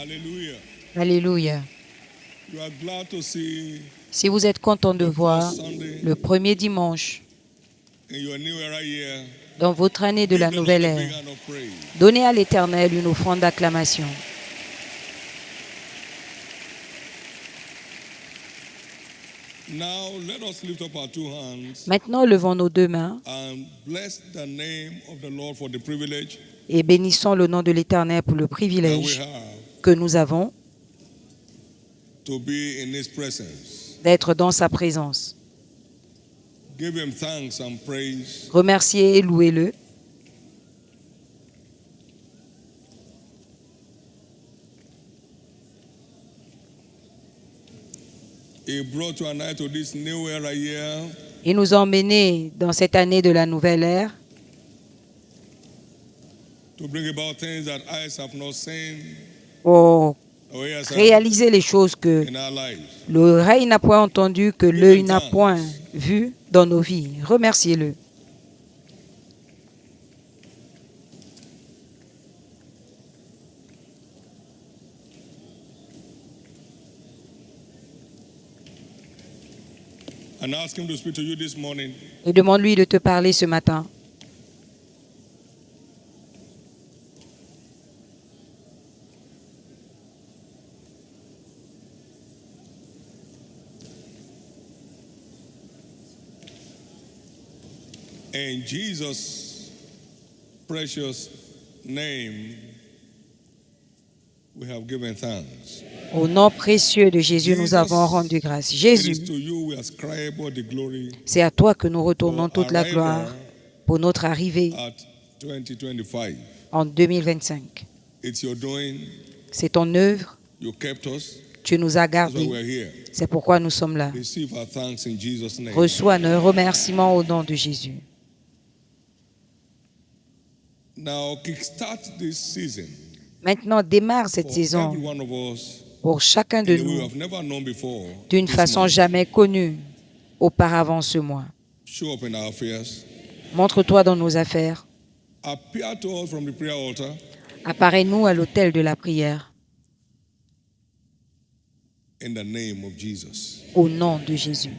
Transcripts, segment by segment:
Hallelujah. Alléluia. You are glad to see Si vous êtes content de the voir first Sunday le premier dimanche in your new era year, dans votre année de give la the Lord nouvelle a big ère, hand of praise. donnez à l'Éternel une offrande d'acclamation. Now let us lift up our two hands Maintenant, levons nos deux mains and bless the name of the Lord for the privilege et bénissons le nom de l'Éternel pour le that we privilège have que nous avons to be in His presence. d'être dans sa présence. Give Him thanks and praise. Remerciez et louez-le. He brought you and I to this new era year Il nous a emmenés dans cette année de la nouvelle ère to bring about things that eyes have not seen pour or ears have réaliser les choses que in our lives. l'oreille n'a point entendu, que l'œil n'a point vu dans nos vies. Remerciez-le. And ask Him to speak to you this morning. Et demande-lui de te parler ce matin. In Jesus' precious name, we have given thanks. Au nom précieux de Jésus, nous avons rendu grâce. It is Jésus, to you we ascribe all the glory c'est à toi que nous retournons toute la gloire pour notre arrivée at 2025. en 2025. It's your doing. C'est ton œuvre. You kept us. Tu nous as That's why gardés. we're here. C'est pourquoi nous sommes là. Receive our thanks in Jesus' name. Reçois nos remerciements au nom de Jésus. Now, kickstart this season Maintenant, démarre cette for saison every one of us pour chacun in de a way we nous have never known before. d'une this façon month. jamais connue auparavant ce mois. Show up in our affairs. Montre-toi dans nos affaires. Appear to us from the prayer altar. Apparais-nous à l'autel de la prière In the name of Jesus. au nom de Jésus.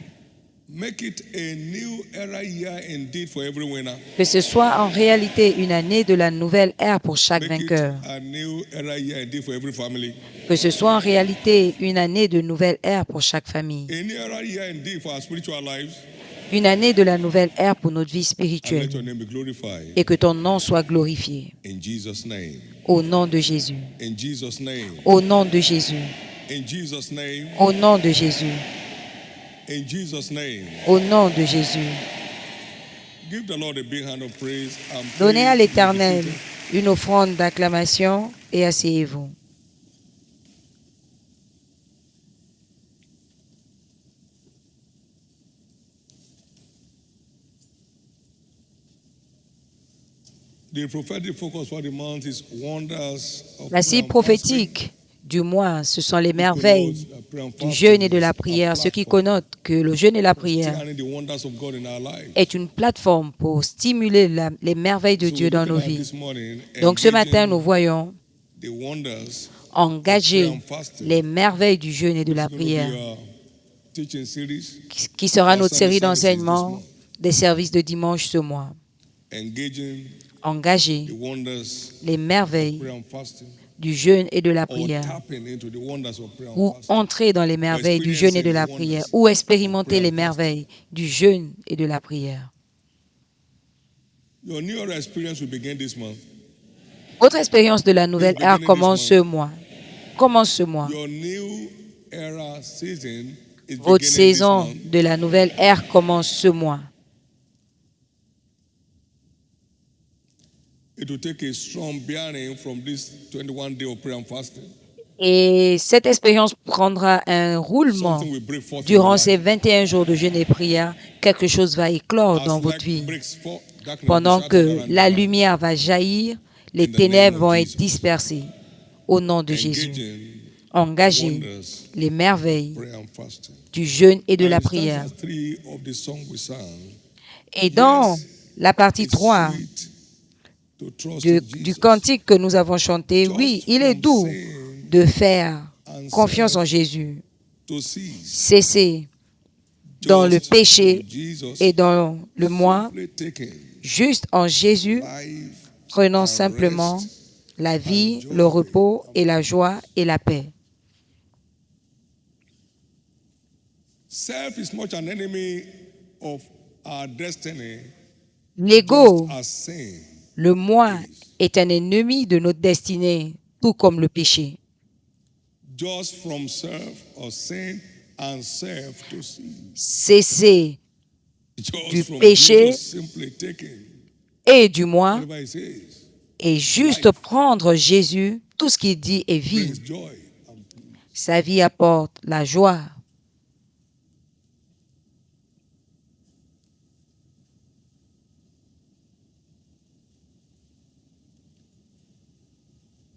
Make it a new era year indeed for every winner. Que ce soit en réalité une année de la nouvelle ère pour chaque Make it vainqueur. a new era year indeed for every family. Que ce soit en réalité une année de nouvelle ère pour chaque famille. A new era year indeed for our spiritual lives. Une année de la nouvelle ère pour notre vie And let spirituelle. your name be glorified. Et que ton nom soit glorifié. In Jesus' name. Au nom de Jésus. In Jesus' name. Au nom de Jésus. In Jesus' name. Au nom de Jésus. In Jesus' name. Au nom de Jésus. Give the Lord a big hand of praise and Donnez à praise l'Éternel be seated. une offrande d'acclamation et asseyez-vous. The prophetic focus for the month is wonders of La prayer cible and prophétique du mois, ce sont les merveilles fasting. Prayer and du fasting jeûne et de la is a prière. Ceux qui platform connotent que le jeûne et la for prière stirring the wonders of God in our lives. est une plateforme pour stimuler les merveilles de So Dieu we're dans looking nos at vies. this morning, Donc ce matin, engaging nous voyons the wonders engager of prayer and fasting. les merveilles du jeûne et de la It's going to prière, be our teaching series, qui sera our notre Sunday série services this d'enseignements month. des services de dimanche ce mois. Engaging Engager the wonders les of merveilles prayer and fasting, du jeûne et de la or prière, tapping into the wonders of prayer and ou fasting. entrer dans les merveilles du jeûne et de la prière, ou expérimenter les merveilles du jeûne et de la prière. Your new era experience will begin this month. Votre expérience de la nouvelle ère commence ce mois. Commence ce mois. Your new era season is Votre beginning this saison month. de la nouvelle ère commence ce mois. It will take a strong bearing from this 21 day of prayer and fasting. Et cette expérience prendra un roulement Something will break forth in your durant ces life. 21 jours de jeûne et prière. Quelque chose va éclore dans As votre vie. light breaks forth, darkness will be Pendant shattered que around la your life. lumière va jaillir, les In the name ténèbres of vont être Jesus. dispersées. Au nom de Jésus. Engaging Engagez wonders, les merveilles prayer and fasting. du jeûne et de And la in prière. stanza 3 of the song we sang, Et dans yes, la partie it's 3 sweet to trust du in Jesus. cantique que nous avons chanté, oui, Just il est from doux saying de faire and confiance en serve Jésus, to cease. cesser dans le Just péché from Jesus et dans le moi, simply taking juste en Jésus, life prenant and simplement rest la and vie, le joy. repos et la joie et la paix. Self is much an enemy of our destiny, L'ego, just as sin. le moi, est un ennemi de notre destinée, tout comme le péché. Just from self or sin and self to cease. Cesser Just du from péché Jesus simply taking et du moi, whatever he says et juste prendre Jésus, tout ce qu'il dit est vie. brings joy and peace. Sa vie apporte la joie.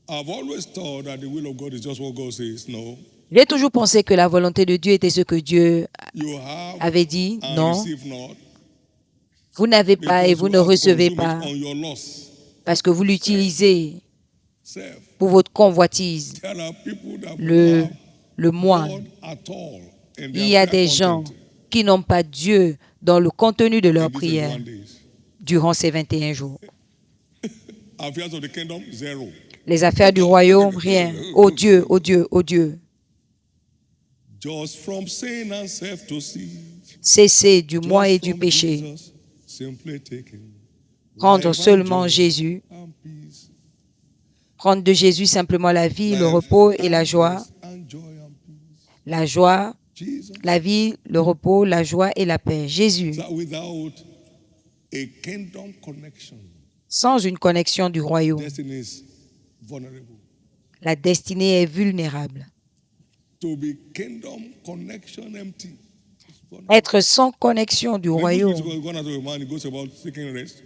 I've always thought that the will of God is just what God says. No. J'ai toujours pensé que la volonté de Dieu était ce que Dieu You have avait dit. and Non, receive not, vous n'avez pas et because vous you ne have to recevez consume pas it on your loss. parce que vous l'utilisez Self. pour votre convoitise, There are people that le, don't le have moi. God at all in Il their y a prayer des gens content qui n'ont pas Dieu dans le contenu de leur in these prière 21 days. durant ces 21 jours. Affairs of the kingdom, zero. Les affaires du royaume, rien. Oh Dieu, oh Dieu, oh Dieu. Just from sin and self to cease. Cesser du moi et Just du from péché. Jesus, simply taking Prendre life and seulement joy Jésus. and peace. Prendre de Jésus simplement la vie, le Life repos et la and joie. rest and joy and peace. La joie, Jesus. la vie, le repos, la joie et la paix. Jésus, That without a kingdom connection, sans une connexion du royaume, destiny is vulnerable. la destinée est vulnérable. To be kingdom connection empty. is vulnerable. Être sans connexion du When good royaume, spirits go out of a man, he goes about seeking rest.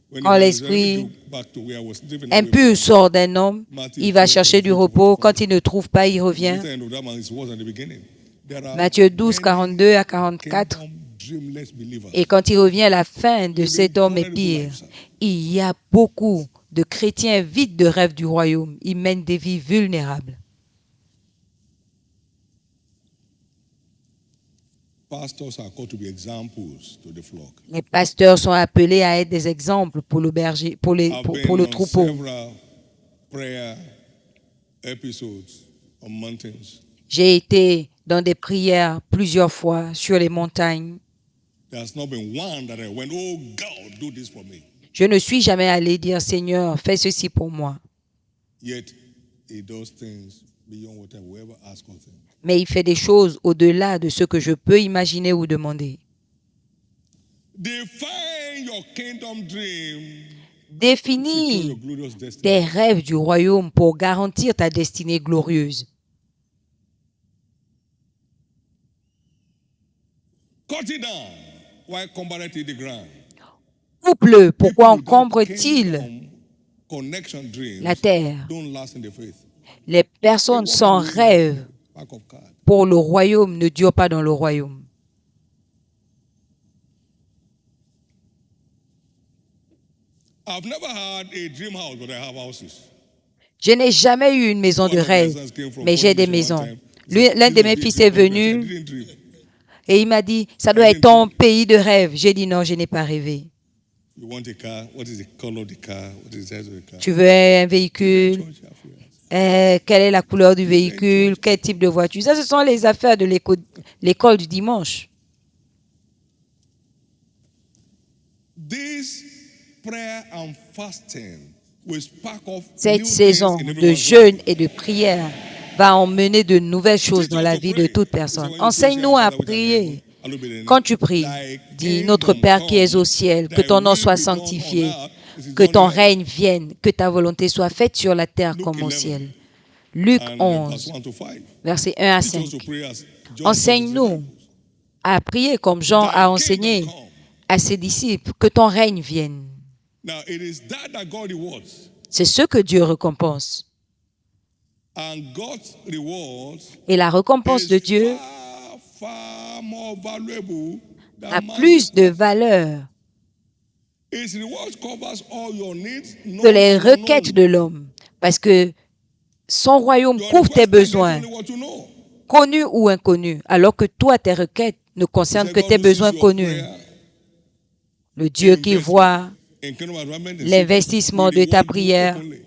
When quand he realizes, let me l'esprit go back to where I was living away impur from. sort d'un homme, Matthew il va 12, chercher du 43, repos. 45. Quand il ne trouve pas, il The revient. later end of that man is worse than the beginning. There are Matthieu 12, many 42 à 44. kingdom dreamless believers. Et quand il revient, la fin de Living cet homme est vulnerable pire. lives. Il y a beaucoup de chrétiens vides de rêves du royaume. Ils mènent des vies vulnérables. Pastors are called to be examples to the flock. Les pasteurs sont appelés à être des exemples pour le berger, pour I've pour been le on troupeau. several prayer episodes on mountains. J'ai été dans des prières plusieurs fois sur les montagnes. There's not been one that I went, oh God, do this for me. Je ne suis jamais allé dire, Seigneur, fais ceci pour moi. Yet he does things beyond what I will ever ask of him. Mais il fait des choses au-delà de ce que je peux imaginer ou demander. Define your kingdom dream. Secure Définis your glorious destiny. tes rêves du royaume pour garantir ta destinée glorieuse. Cut it down. Why combat it the ground? Coupe-le, pourquoi People without encombre-t-il kingdom connection dreams la terre? don't last in the faith. Les personnes sans rêve Pack of cards. pour le royaume ne durent pas dans le royaume. I've never had a dream house, but I have houses. Je n'ai jamais eu une maison de One of my rêve, sons came from mais j'ai foreign des mission one maisons. time. He said, L'un de "This mes will be a fils dream est country." I said, venu "I didn't dream." et il m'a dit, ça doit être ton pays de rêve. J'ai dit non, je n'ai pas rêvé. You want a car? What is the color of the car? What is the size of the car? Tu veux un véhicule? Church affairs. Quelle est la couleur du véhicule? Quel type de voiture? Ça, ce sont les affaires de l'école du dimanche. This prayer and fasting will spark off Cette new saison things in de everyone's jeûne life. et de prière va emmener de nouvelles choses dans la vie de toute personne. Enseigne-nous à prier. Quand tu pries, dis, notre Père qui es au ciel, que ton nom soit sanctifié, que ton règne vienne, que ta volonté soit faite sur la terre comme au ciel. Luc And 11, verse 1 to 5. versets 1 à Teach 5. us to pray as John taught his Enseigne-nous disciples. à prier comme Jean a enseigné Thy kingdom come. à ses disciples, que ton règne vienne. Now it is that God rewards. C'est ce que Dieu récompense. And God's rewards Et la récompense de is Dieu far more valuable a than man's plus de sacrifice. valeur His rewards covers all your needs, que les known and requêtes unknown. de l'homme, parce que son royaume Your couvre tes request can get besoins, only what you know. connus ou inconnus, alors que toi, tes requêtes ne He concernent said, que God tes who sees besoins your connus. prayer, Le Dieu qui invest voit in kingdom advancement in secret, l'investissement will de ta reward you prière openly.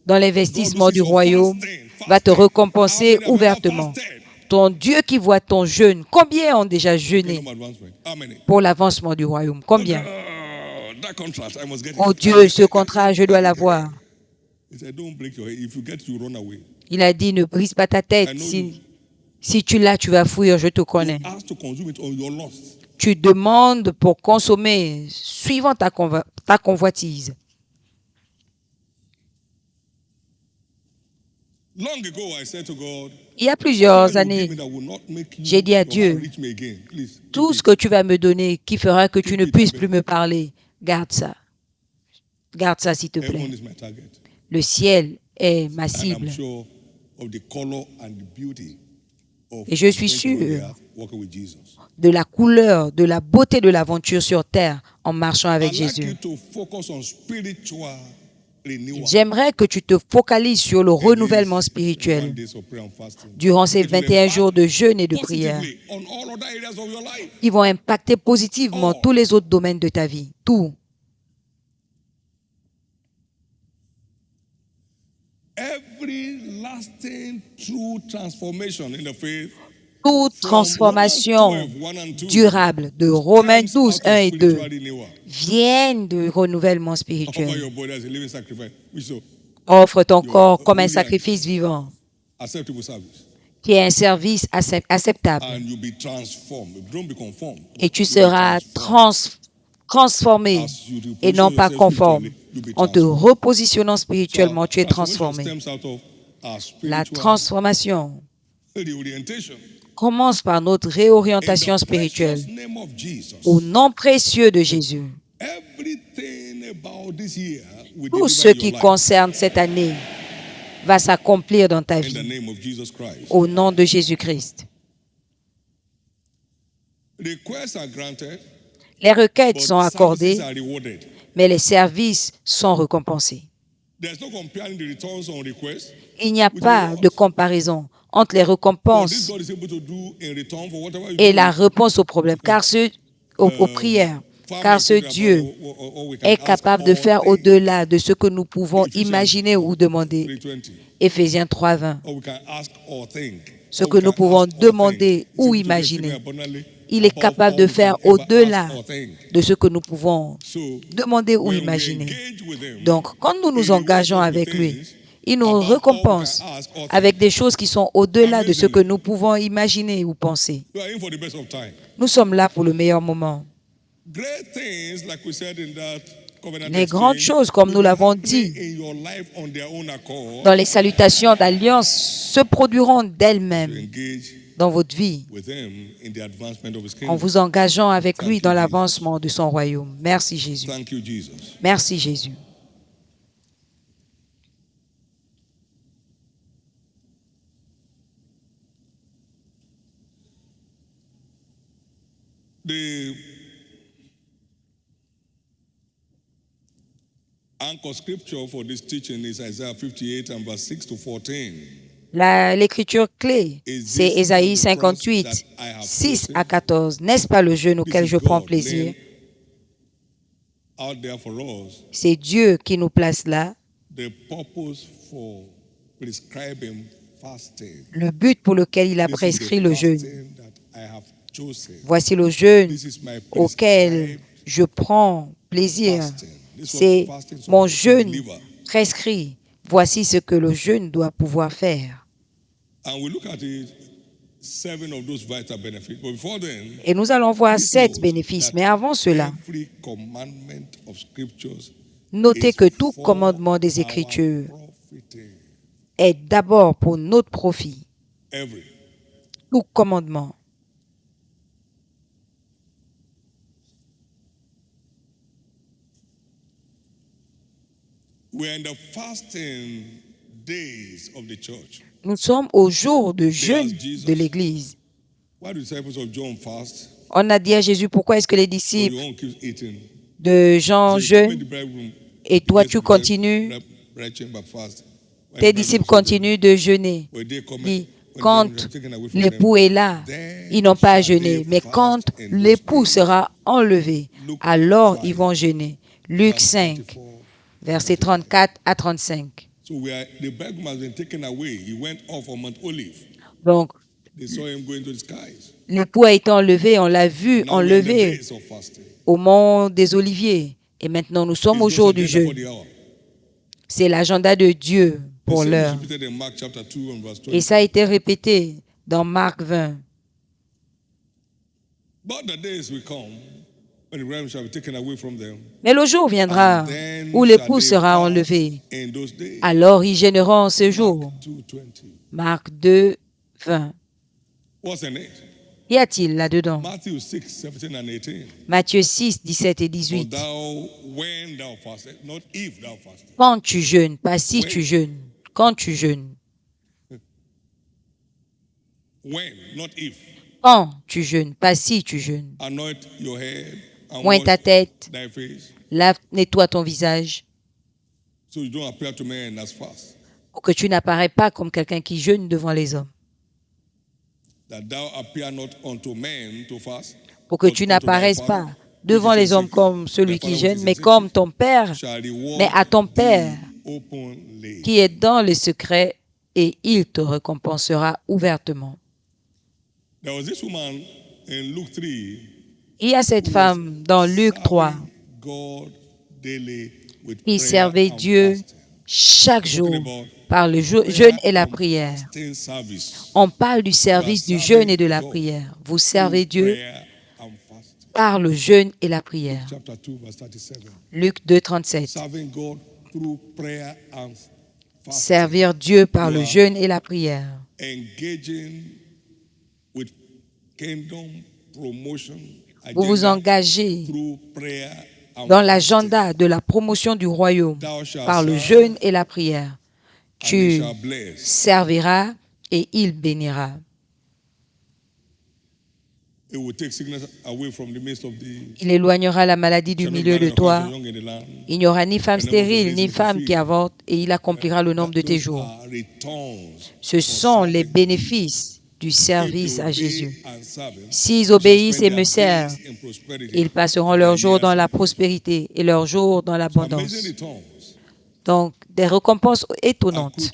dans God who l'investissement sees du your royaume va te fasting. How récompenser many have ever ouvertement. fasted? Ton Dieu qui voit ton jeûne, combien ont déjà jeûné Kingdom advancement. How many? pour l'avancement du royaume? Combien? Oh, that contrast, I must get Oh it. Dieu, ce contrat, je dois l'avoir. He said, don't break your head. If you get, you run away. Il a dit, ne brise pas ta tête. I know you. Si tu l'as, tu vas fuir, je te You connais. ask to consume it or you're lost. Tu demandes pour consommer suivant ta convoitise. Long ago, I said to God, Il y a plusieurs années, j'ai dit à Dieu, tout ce que tu vas me donner qui fera que tu ne puisses plus me parler, garde ça. Garde ça, s'il te plaît. Le ciel est ma cible. Et je suis sûr de la couleur, de la beauté de l'aventure sur terre en marchant avec Jésus. J'aimerais que tu te focalises sur le renouvellement spirituel durant ces 21 jours de jeûne et de prière. Ils vont impacter positivement tous les autres domaines de ta vie. Tout. Toute transformation durable de Romains 12, 1 et 2 viennent du renouvellement spirituel. Offre ton corps comme un sacrifice vivant, qui est un service acceptable. Et tu seras transformé et non pas conforme. En te repositionnant spirituellement, tu es transformé. La transformation commence par notre réorientation spirituelle. Au nom précieux de Jésus, tout ce qui concerne cette année va s'accomplir dans ta vie. Au nom de Jésus-Christ. Les requêtes sont accordées, mais les services sont récompensés. Il n'y a pas de comparaison entre les récompenses et la réponse aux problèmes, aux prières, car ce Dieu est capable de faire au-delà de ce que nous pouvons imaginer ou demander. Éphésiens 3:20. Ce que nous pouvons demander ou imaginer, il est capable de faire au-delà de ce que nous pouvons demander ou imaginer. Donc, quand nous nous engageons avec lui, il nous récompense avec des choses qui sont au-delà de ce que nous pouvons imaginer ou penser. Nous sommes là pour le meilleur moment. Les grandes choses, comme nous l'avons dit, dans les salutations d'alliance, se produiront d'elles-mêmes dans votre vie en vous engageant avec lui dans l'avancement de son royaume. Merci Jésus. Merci Jésus. The anchor scripture for this teaching is Isaiah 58 and verse 6 to 14. L'écriture clé, c'est Ésaïe 58, 6 à 14. N'est-ce pas le jeûne auquel je prends plaisir? C'est Dieu qui nous place là. Le but pour lequel il a prescrit le jeûne. Voici le jeûne auquel je prends plaisir. C'est mon jeûne prescrit. Voici ce que le jeûne doit pouvoir faire. Et nous allons voir 7 bénéfices. Mais avant cela, notez que tout commandement des Écritures est d'abord pour notre profit. Tout commandement. Nous sommes au jour de jeûne de l'Église. On a dit à Jésus, pourquoi est-ce que les disciples de Jean jeûnent et toi tu continues? tes disciples continuent de jeûner. Dit, quand l'époux est là, ils n'ont pas à jeûner. Mais quand l'époux sera enlevé, alors ils vont jeûner. Luc 5, versets 34 à 35. Donc, l'époux a été enlevé, on l'a vu enlevé au mont des Oliviers. Et maintenant, nous sommes au jour du jeûne. C'est l'agenda de Dieu pour l'heure. Et ça a été répété dans Marc 20. Mais le jour viendra où l'époux sera enlevé. Alors ils gêneront en ce jour. Marc 2, 20. Qu'y a-t-il là-dedans? Matthieu 6, 17 et 18. Quand tu jeûnes, pas si tu jeûnes. Quand tu jeûnes. Quand tu jeûnes, pas si tu jeûnes. Oigne ta tête, nettoie ton visage, pour que tu n'apparais pas comme quelqu'un qui jeûne devant les hommes. Pour que tu n'apparaisses pas devant les hommes comme celui qui jeûne, mais comme ton Père, mais à ton Père qui est dans le secret, et il te récompensera ouvertement. Il y a cette femme dans Luc 3 qui servait Dieu chaque jour par le jeûne et la prière. On parle du service du jeûne et de la prière. Vous servez Dieu par le jeûne et la prière. Luc 2, 37. Servir Dieu par le jeûne et la prière. Vous vous engagez dans l'agenda de la promotion du royaume par le jeûne et la prière. Tu serviras et il bénira. Il éloignera la maladie du milieu de toi. Il n'y aura ni femme stérile, ni femme qui avorte, et il accomplira le nombre de tes jours. Ce sont les bénéfices du service à Jésus. S'ils obéissent et me servent, ils passeront leurs jours dans la prospérité et leurs jours dans l'abondance. Donc, des récompenses étonnantes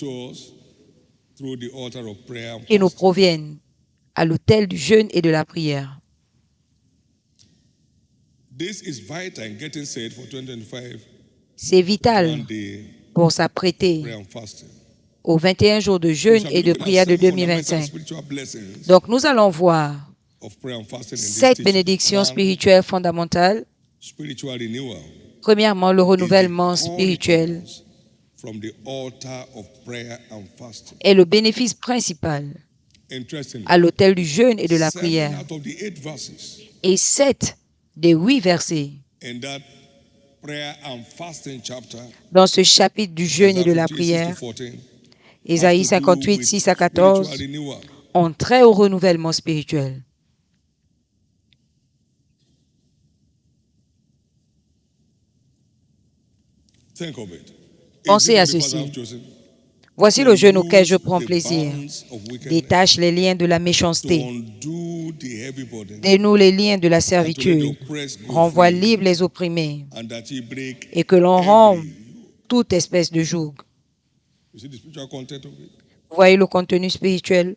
qui nous proviennent à l'autel du jeûne et de la prière. C'est vital pour s'apprêter aux 21 jours de jeûne et de prière de 2025. Donc, nous allons voir 7 bénédictions spirituelles fondamentales. Premièrement, le renouvellement spirituel est le bénéfice principal à l'autel du jeûne et de la prière. Et 7 des 8 versets dans ce chapitre du jeûne et de la prière, Ésaïe 58, 6 à 14, ont trait au renouvellement spirituel. Pensez à ceci. Voici le jeûne auquel je prends plaisir. Détache les liens de la méchanceté. Dénoue les liens de la servitude. Renvoie libre les opprimés. Et que l'on rompe toute espèce de joug. Vous voyez le contenu spirituel?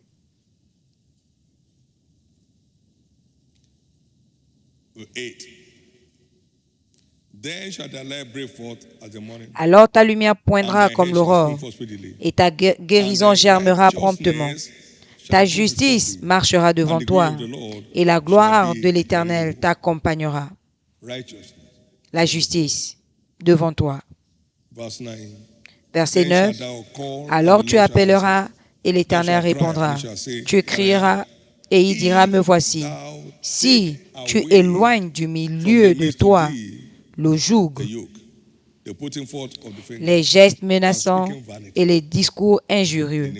Alors ta lumière poindra comme l'aurore, et ta guérison germera promptement. Ta justice marchera devant toi, et la gloire de l'Éternel t'accompagnera. La justice devant toi. Verset 9. Alors tu appelleras, et l'Éternel répondra. Tu crieras, et il dira, me voici. Si tu éloignes du milieu de toi le joug, les gestes menaçants et les discours injurieux.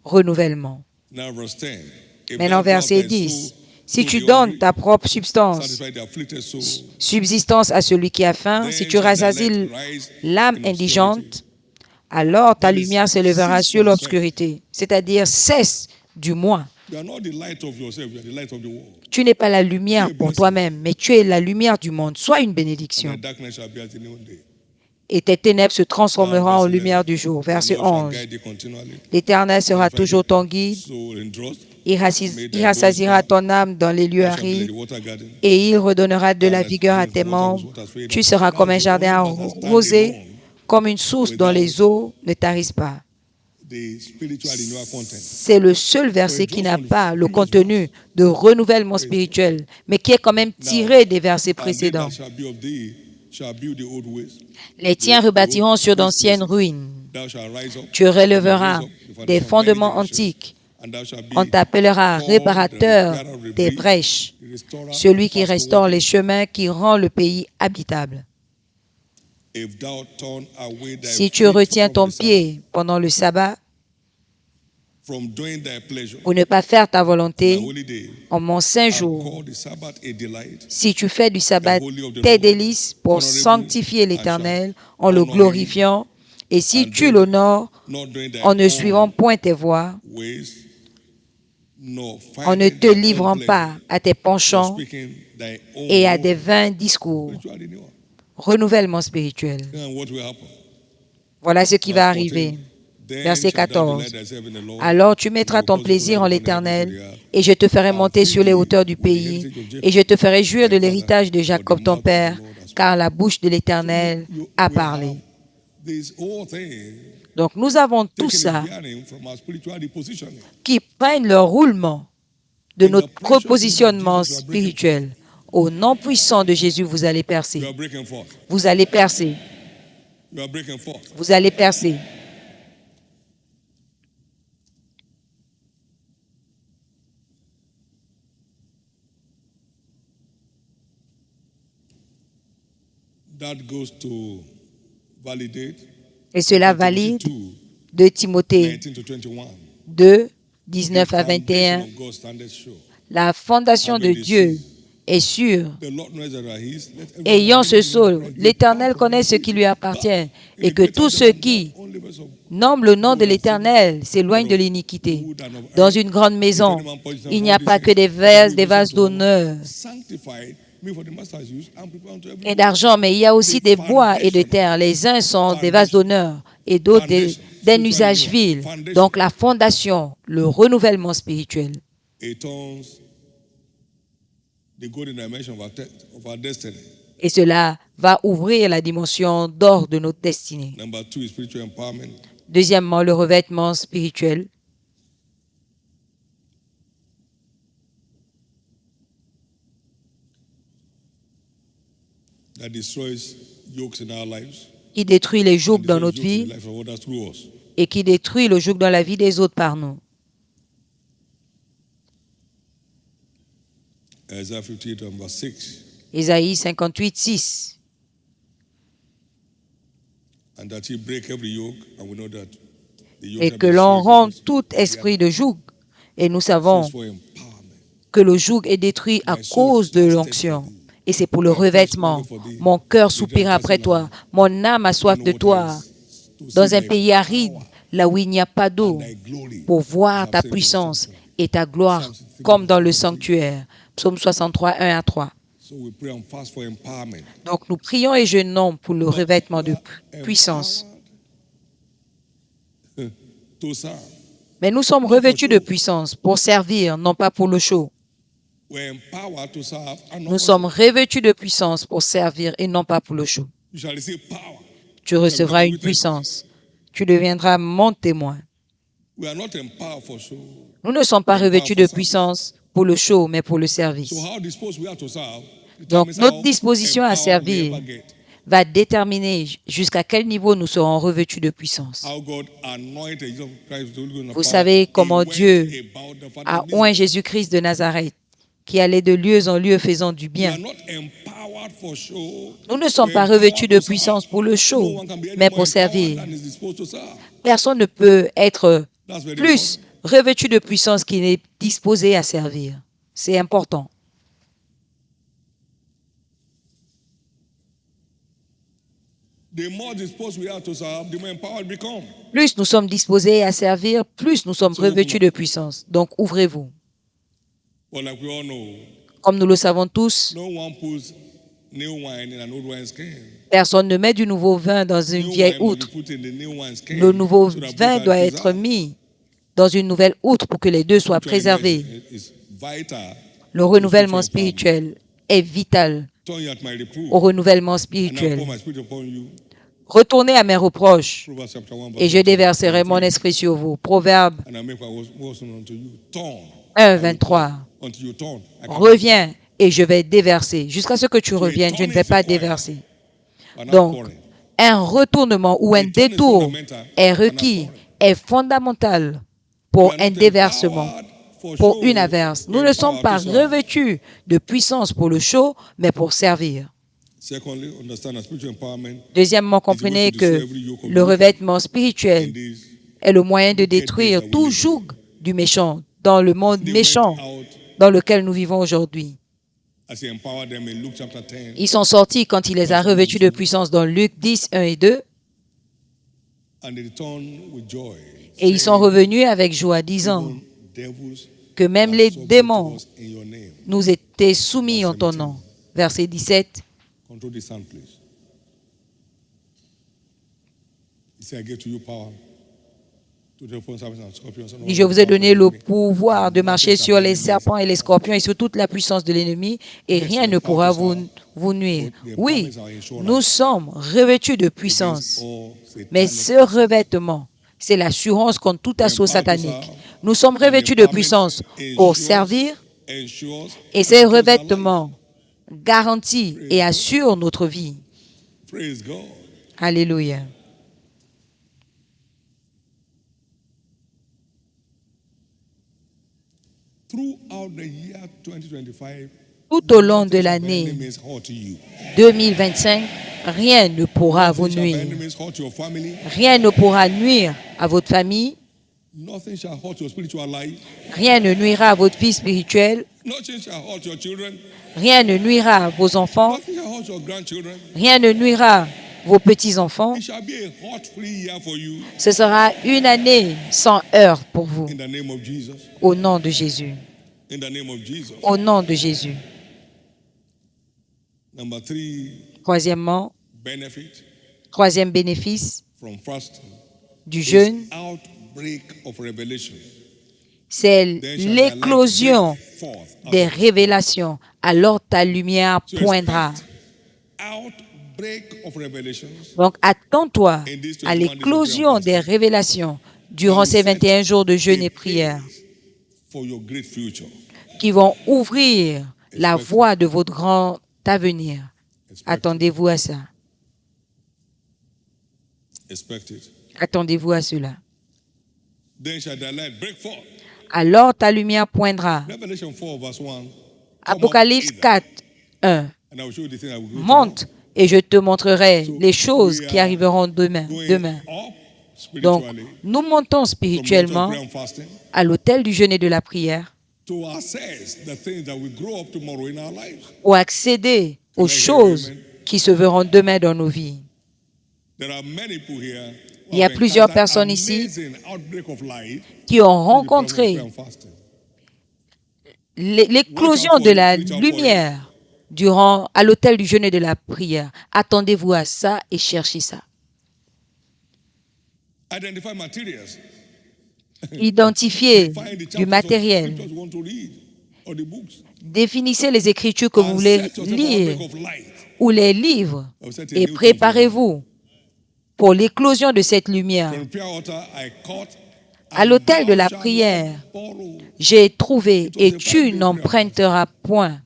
Renouvellement. Maintenant, verset 10. Si tu donnes ta propre subsistance à celui qui a faim, si tu rassasies l'âme indigente, alors ta lumière s'élèvera sur l'obscurité, c'est-à-dire cesse du moi. Tu n'es pas la lumière pour toi-même, mais tu es la lumière du monde. Sois une bénédiction. Et tes ténèbres se transformeront en lumière du jour. Verset 11. L'Éternel sera toujours ton guide. Il rassasiera ton âme dans les lieux arides et il redonnera de la vigueur à tes membres. Tu seras comme un jardin arrosé, comme une source dont les eaux ne tarissent pas. C'est le seul verset qui n'a pas le contenu de renouvellement spirituel, mais qui est quand même tiré des versets précédents. Les tiens rebâtiront sur d'anciennes ruines. Tu relèveras des fondements antiques. On t'appellera réparateur des brèches, celui qui restaure les chemins, qui rend le pays habitable. Si tu retiens ton pied pendant le sabbat pour ne pas faire ta volonté en mon saint jour, si tu fais du sabbat tes délices pour sanctifier l'Éternel en le glorifiant, et si tu l'honores en ne suivant point tes voies, en ne te livrant pas à tes penchants et à des vains discours. Renouvellement spirituel. Voilà ce qui va arriver. Verset 14. Alors tu mettras ton plaisir en l'Éternel, et je te ferai monter sur les hauteurs du pays, et je te ferai jouir de l'héritage de Jacob ton père, car la bouche de l'Éternel a parlé. Donc nous avons tout ça qui prennent leur roulement de notre repositionnement spirituel. Au nom puissant de Jésus, vous allez percer. Vous allez percer. Vous allez percer. Et cela valide 2 Timothée 2, 19 à 21. La fondation de Dieu est sûre. Ayant ce sceau, l'Éternel connaît ce qui lui appartient, et que tous ceux qui nomment le nom de l'Éternel s'éloignent de l'iniquité. Dans une grande maison, il n'y a pas que des vases d'honneur et d'argent, mais il y a aussi des bois et de terre. Les uns sont des vases d'honneur et d'autres d'un usage vil. Donc la fondation, le renouvellement spirituel. Et cela va ouvrir la dimension d'or de notre destinée. Deuxièmement, le revêtement spirituel. Qui détruit les jougs dans notre vie et qui détruit le joug dans la vie des autres par nous. Ésaïe 58, 6. Et que l'on rende tout esprit de joug. Et nous savons que le joug est détruit à cause de l'onction. Et c'est pour le revêtement. Mon cœur soupire après toi. Mon âme a soif de toi. Dans un pays aride, là où il n'y a pas d'eau, pour voir ta puissance et ta gloire comme dans le sanctuaire. Psaume 63, 1 à 3. Donc nous prions et jeûnons pour le revêtement de puissance. Mais nous sommes revêtus de puissance pour servir, non pas pour le show. Nous sommes revêtus de puissance pour servir et non pas pour le show. Tu recevras une puissance. Tu deviendras mon témoin. Nous ne sommes pas revêtus de puissance pour le show, mais pour le service. Donc, notre disposition à servir va déterminer jusqu'à quel niveau nous serons revêtus de puissance. Vous savez comment Dieu a oint Jésus-Christ de Nazareth, qui allait de lieu en lieu faisant du bien. Nous ne sommes pas revêtus de puissance pour le show, mais pour servir. Personne ne peut être plus revêtu de puissance qu'il n'est disposé à servir. C'est important. the more disposed we are to serve, the more empowered we become. Plus nous sommes disposés à servir, plus nous sommes revêtus de puissance. Donc, ouvrez-vous. But like we all know, Comme nous le savons tous, no one puts new wine in an old wineskin. personne ne met du nouveau vin dans une New vieille wine must outre. be put in the new wineskin Le nouveau so that both vin are doit être preserved. mis dans une nouvelle outre pour que les deux soient préservés. It's vital. Le renouvellement spirituel est vital Turn you at my reproof, au renouvellement and I spirituel. pour my spirit upon you. Retournez à mes reproches Proverbs chapter 1, verse et je 23. déverserai mon esprit sur vous. Proverbe And I make my words known unto you. Turn 1, 23. until you turn. I can Reviens et je vais déverser. Jusqu'à ce que tu reviennes, je ne vais pas déverser. an Donc, outpouring. un retournement ou un détour est requis, est fondamental pour un déversement, pour une averse. Nous ne sommes pas revêtus de puissance pour le show, mais pour servir. Secondly, understand that spiritual empowerment Deuxièmement, comprenez que le revêtement spirituel in this est le moyen de détruire tout joug du méchant dans le monde méchant dans lequel nous vivons aujourd'hui. as he empowered them in Luke chapter 10. Ils sont sortis quand il les a revêtus de puissance dans Luc 10, 1 et 2, And they returned with joy. et ils sont revenus avec joie, disant Even devils que même les démons in your name. nous étaient soumis en ton nom. Verset 17. Control this hand, please. He said, I give to you power to the upon serpents and scorpions. and all Je the vous ai power of donné the le enemy. pouvoir de marcher sur les serpents et les scorpions et sur toute la puissance de l'ennemi, et rien ne pourra vous nuire. Oui, nous sommes revêtus de puissance, All mais ce revêtement, c'est l'assurance contre tout assaut satanique. Nous sommes revêtus de puissance pour servir, ensures, et ces revêtements garantissent et assurent notre vie. praise God. Alléluia. Throughout the year 2025, Tout au long de l'année enemies hurt you. 2025, rien ne pourra vous Nothing shall by nuire. enemies hurt your family. Rien ne pourra nuire à votre famille. Nothing shall hurt your spiritual life. Rien ne nuira à votre vie spirituelle. Nothing shall hurt your children. Rien ne nuira à vos enfants. Nothing shall hurt your grandchildren. Rien ne nuira à vos petits-enfants. It shall be a hurt-free year for you Ce sera une année sans heurts pour vous. in the name of Jesus. Au nom de Jésus. In the name of Jesus. Au nom de Jésus. Number 3, Troisièmement, benefit troisième bénéfice from fasting. du jeûne, Outbreak of revelation. c'est Then shall thy light l'éclosion break forth out des of révélations. Alors ta lumière So poindra. outbreak of revelations Donc attends-toi à l'éclosion des révélations durant ces 21 jours de jeûne et prière for your great future. qui vont ouvrir la voie de votre grand avenir. Attendez-vous à ça. Expect it. Attendez-vous à cela. Then shall thy light break forth. Alors ta lumière poindra. Revelation 4 verse 1. Apocalypse 4, 1. And I will show you the thing I will go Monte et je te montrerai les choses qui arriveront demain. Going up Donc, spiritually nous montons from spirituellement prayer and fasting à l'autel du jeûne et de la prière to access the things that will grow up tomorrow in our lives. pour accéder aux choses qui se verront demain dans nos vies. There are many people here who Il y a have plusieurs encountered personnes ici amazing outbreak of light qui ont through the power of rencontré prayer and fasting. l'éclosion de la lumière à l'autel du jeûne et de la prière. Attendez-vous à ça et cherchez ça. Identify materials. Identifiez Find the du chapters of matériel. scriptures you want to read or the books. Définissez les écritures que vous And voulez set yourself lire outbreak of light. ou les livres I will set a et new thing for you. préparez-vous pour l'éclosion de cette lumière. From the prayer altar, I caught À l'autel de la prière, j'ai trouvé et tu n'emprunteras point.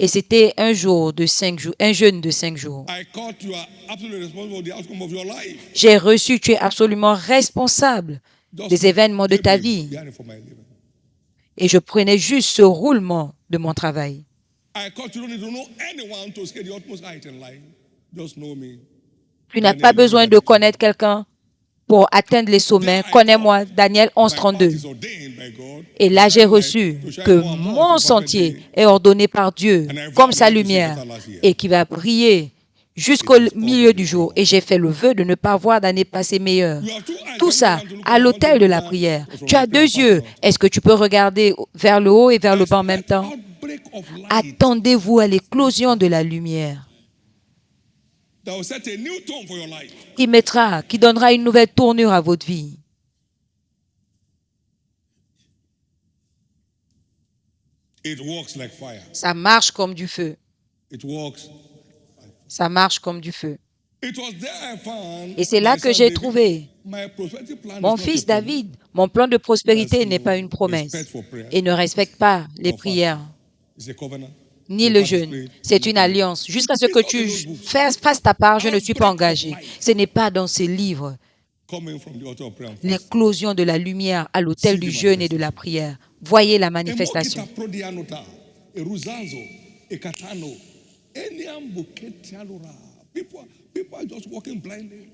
Et c'était un jeûne de 5 jours. I caught you are absolutely responsible for the outcome of your life. J'ai reçu, tu es absolument responsable des événements de ta vie. Behind it for my living. Et je prenais juste ce roulement de mon travail. I caught you don't need to know anyone to scale the utmost height in life. Just know me. Tu n'as pas besoin de connaître quelqu'un pour atteindre les sommets. Connais-moi, Daniel 11, My path 32. is ordained by God. Et là, j'ai Shine reçu light to shine que more and more mon to perfect sentier day. est ordonné par Dieu comme sa lumière et qui va briller jusqu'au milieu du jour et j'ai fait le vœu de ne pas voir d'année passée meilleure. Tout ça à l'autel de la prière. Tu as deux yeux. Est-ce que tu peux regarder vers le haut et vers le bas en même temps? Attendez-vous à l'éclosion de la lumière qui donnera une nouvelle tournure à votre vie. Ça marche comme du feu. Ça marche comme du feu. Et c'est là que j'ai trouvé mon fils David. Mon plan de prospérité n'est pas une promesse et ne respecte pas les prières ni le jeûne. C'est une alliance. Jusqu'à ce que tu fasses ta part, je ne suis pas engagé. Ce n'est pas dans ces livres. L'éclosion de la lumière à l'autel du jeûne et de la prière. Voyez la manifestation.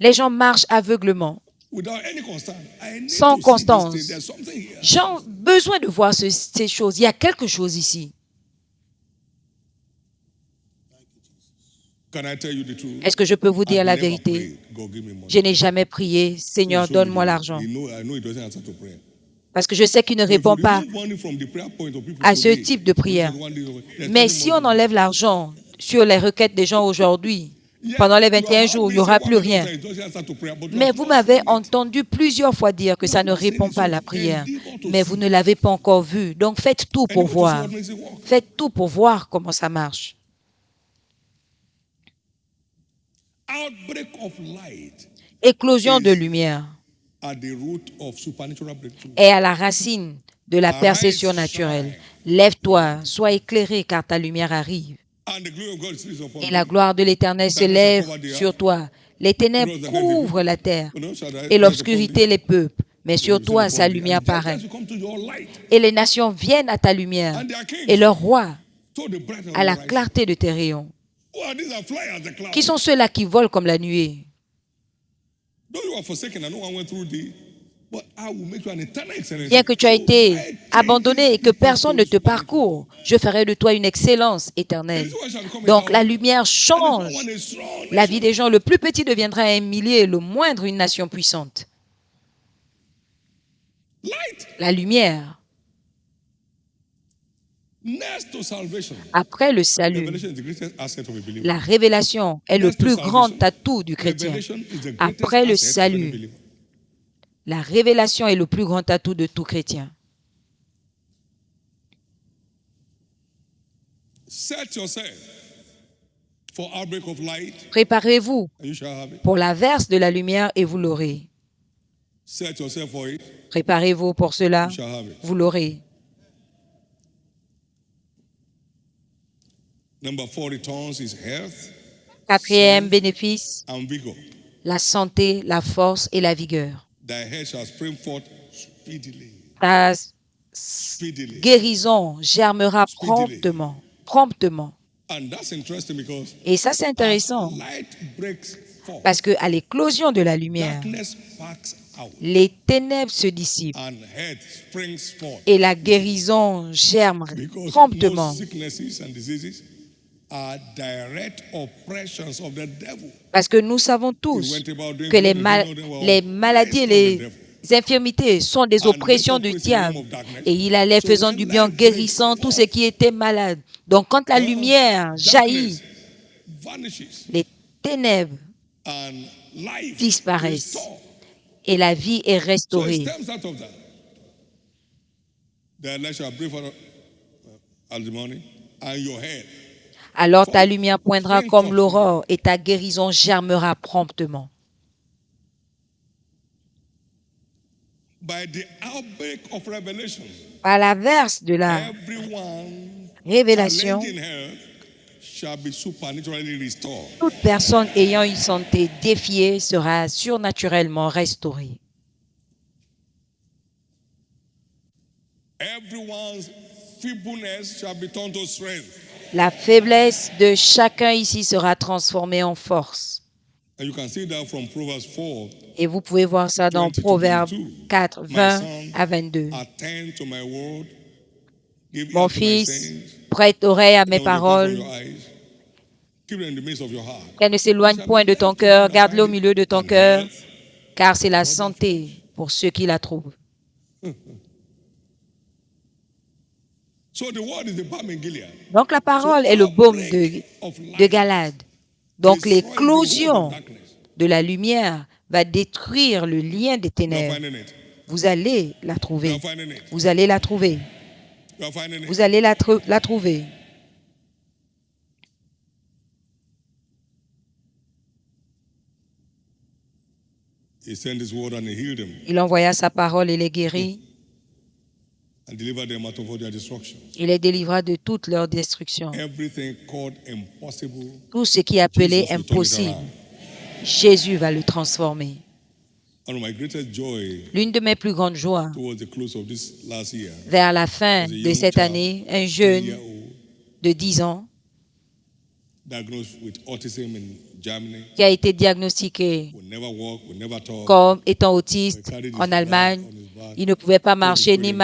Les gens marchent aveuglement, sans constance. J'ai besoin de voir ces choses. Il y a quelque chose ici. Est-ce que je peux vous dire la vérité? Je n'ai jamais prié, Seigneur, donne-moi l'argent. Parce que je sais qu'il ne répond pas à ce type de prière. Mais si on enlève l'argent sur les requêtes des gens aujourd'hui, pendant les 21 jours, il n'y aura plus rien. Mais vous m'avez entendu plusieurs fois dire que ça ne répond pas à la prière. Mais vous ne l'avez pas encore vu. Donc faites tout pour voir. Faites tout pour voir comment ça marche. Éclosion de lumière est à la racine de la percée surnaturelle. Lève-toi, sois éclairé car ta lumière arrive. Et la gloire de l'Éternel se lève sur toi. Les ténèbres couvrent la terre et l'obscurité les peuples. Mais sur toi, sa lumière paraît. Et les nations viennent à ta lumière et leur roi à la clarté de tes rayons. Qui sont ceux-là qui volent comme la nuée? Bien que tu aies été abandonné et que personne ne te parcourt, je ferai de toi une excellence éternelle. Donc la lumière change la vie des gens. Le plus petit deviendra un millier, le moindre une nation puissante. La lumière. Après le salut, la révélation est le plus grand atout du chrétien. Après le salut, la révélation est le plus grand atout de tout chrétien. Préparez-vous pour la verse de la lumière et vous l'aurez. Préparez-vous pour cela, vous l'aurez. Quatrième bénéfice, la santé, la force et la vigueur. Ta guérison germera promptement, promptement. Et ça, c'est intéressant parce qu'à l'éclosion de la lumière, les ténèbres se dissipent et la guérison germe promptement. Parce que nous savons tous que les maladies et les infirmités sont des oppressions du diable. Et il allait faisant du bien, guérissant tout ce qui était malade. Donc quand la lumière jaillit, les ténèbres disparaissent et la vie est restaurée. Alors ta lumière poindra comme l'aurore et ta guérison germera promptement. Par la verse de la révélation, toute personne ayant une santé défiée sera surnaturellement restaurée. La faiblesse de chacun ici sera transformée en force. Et vous pouvez voir ça dans Proverbes 4, 20 à 22. Mon fils, prête oreille à mes paroles Keep it in the midst of your heart. Qu'elle ne s'éloigne point de ton cœur. Garde-le au milieu de ton cœur, car c'est la santé pour ceux qui la trouvent. So the word is the balm in Gilead. Donc la parole est le baume de Galade. Donc l'éclosion de la lumière va détruire le lien des You are ténèbres. finding it. Vous allez la You trouver. are finding it. Vous allez la trouver. You are finding it. Vous allez la trouver. He sent his word and he healed them Il envoya sa parole et les guérit. and delivered them out of all their destructions. Il les délivra de toute leur destruction. Everything called impossible, Tout ce qui est appelé Jesus will turn it impossible, around. Jésus va le transformer. One of my greatest joy L'une de mes plus grandes joies, towards the close of this last year, vers la fin de cette année, un jeune 10-year-old, de 10 ans diagnosed with autism in Germany, qui a été diagnostiqué would never walk, would never talk, comme étant autiste en Allemagne. Il ne pouvait pas marcher ni I'm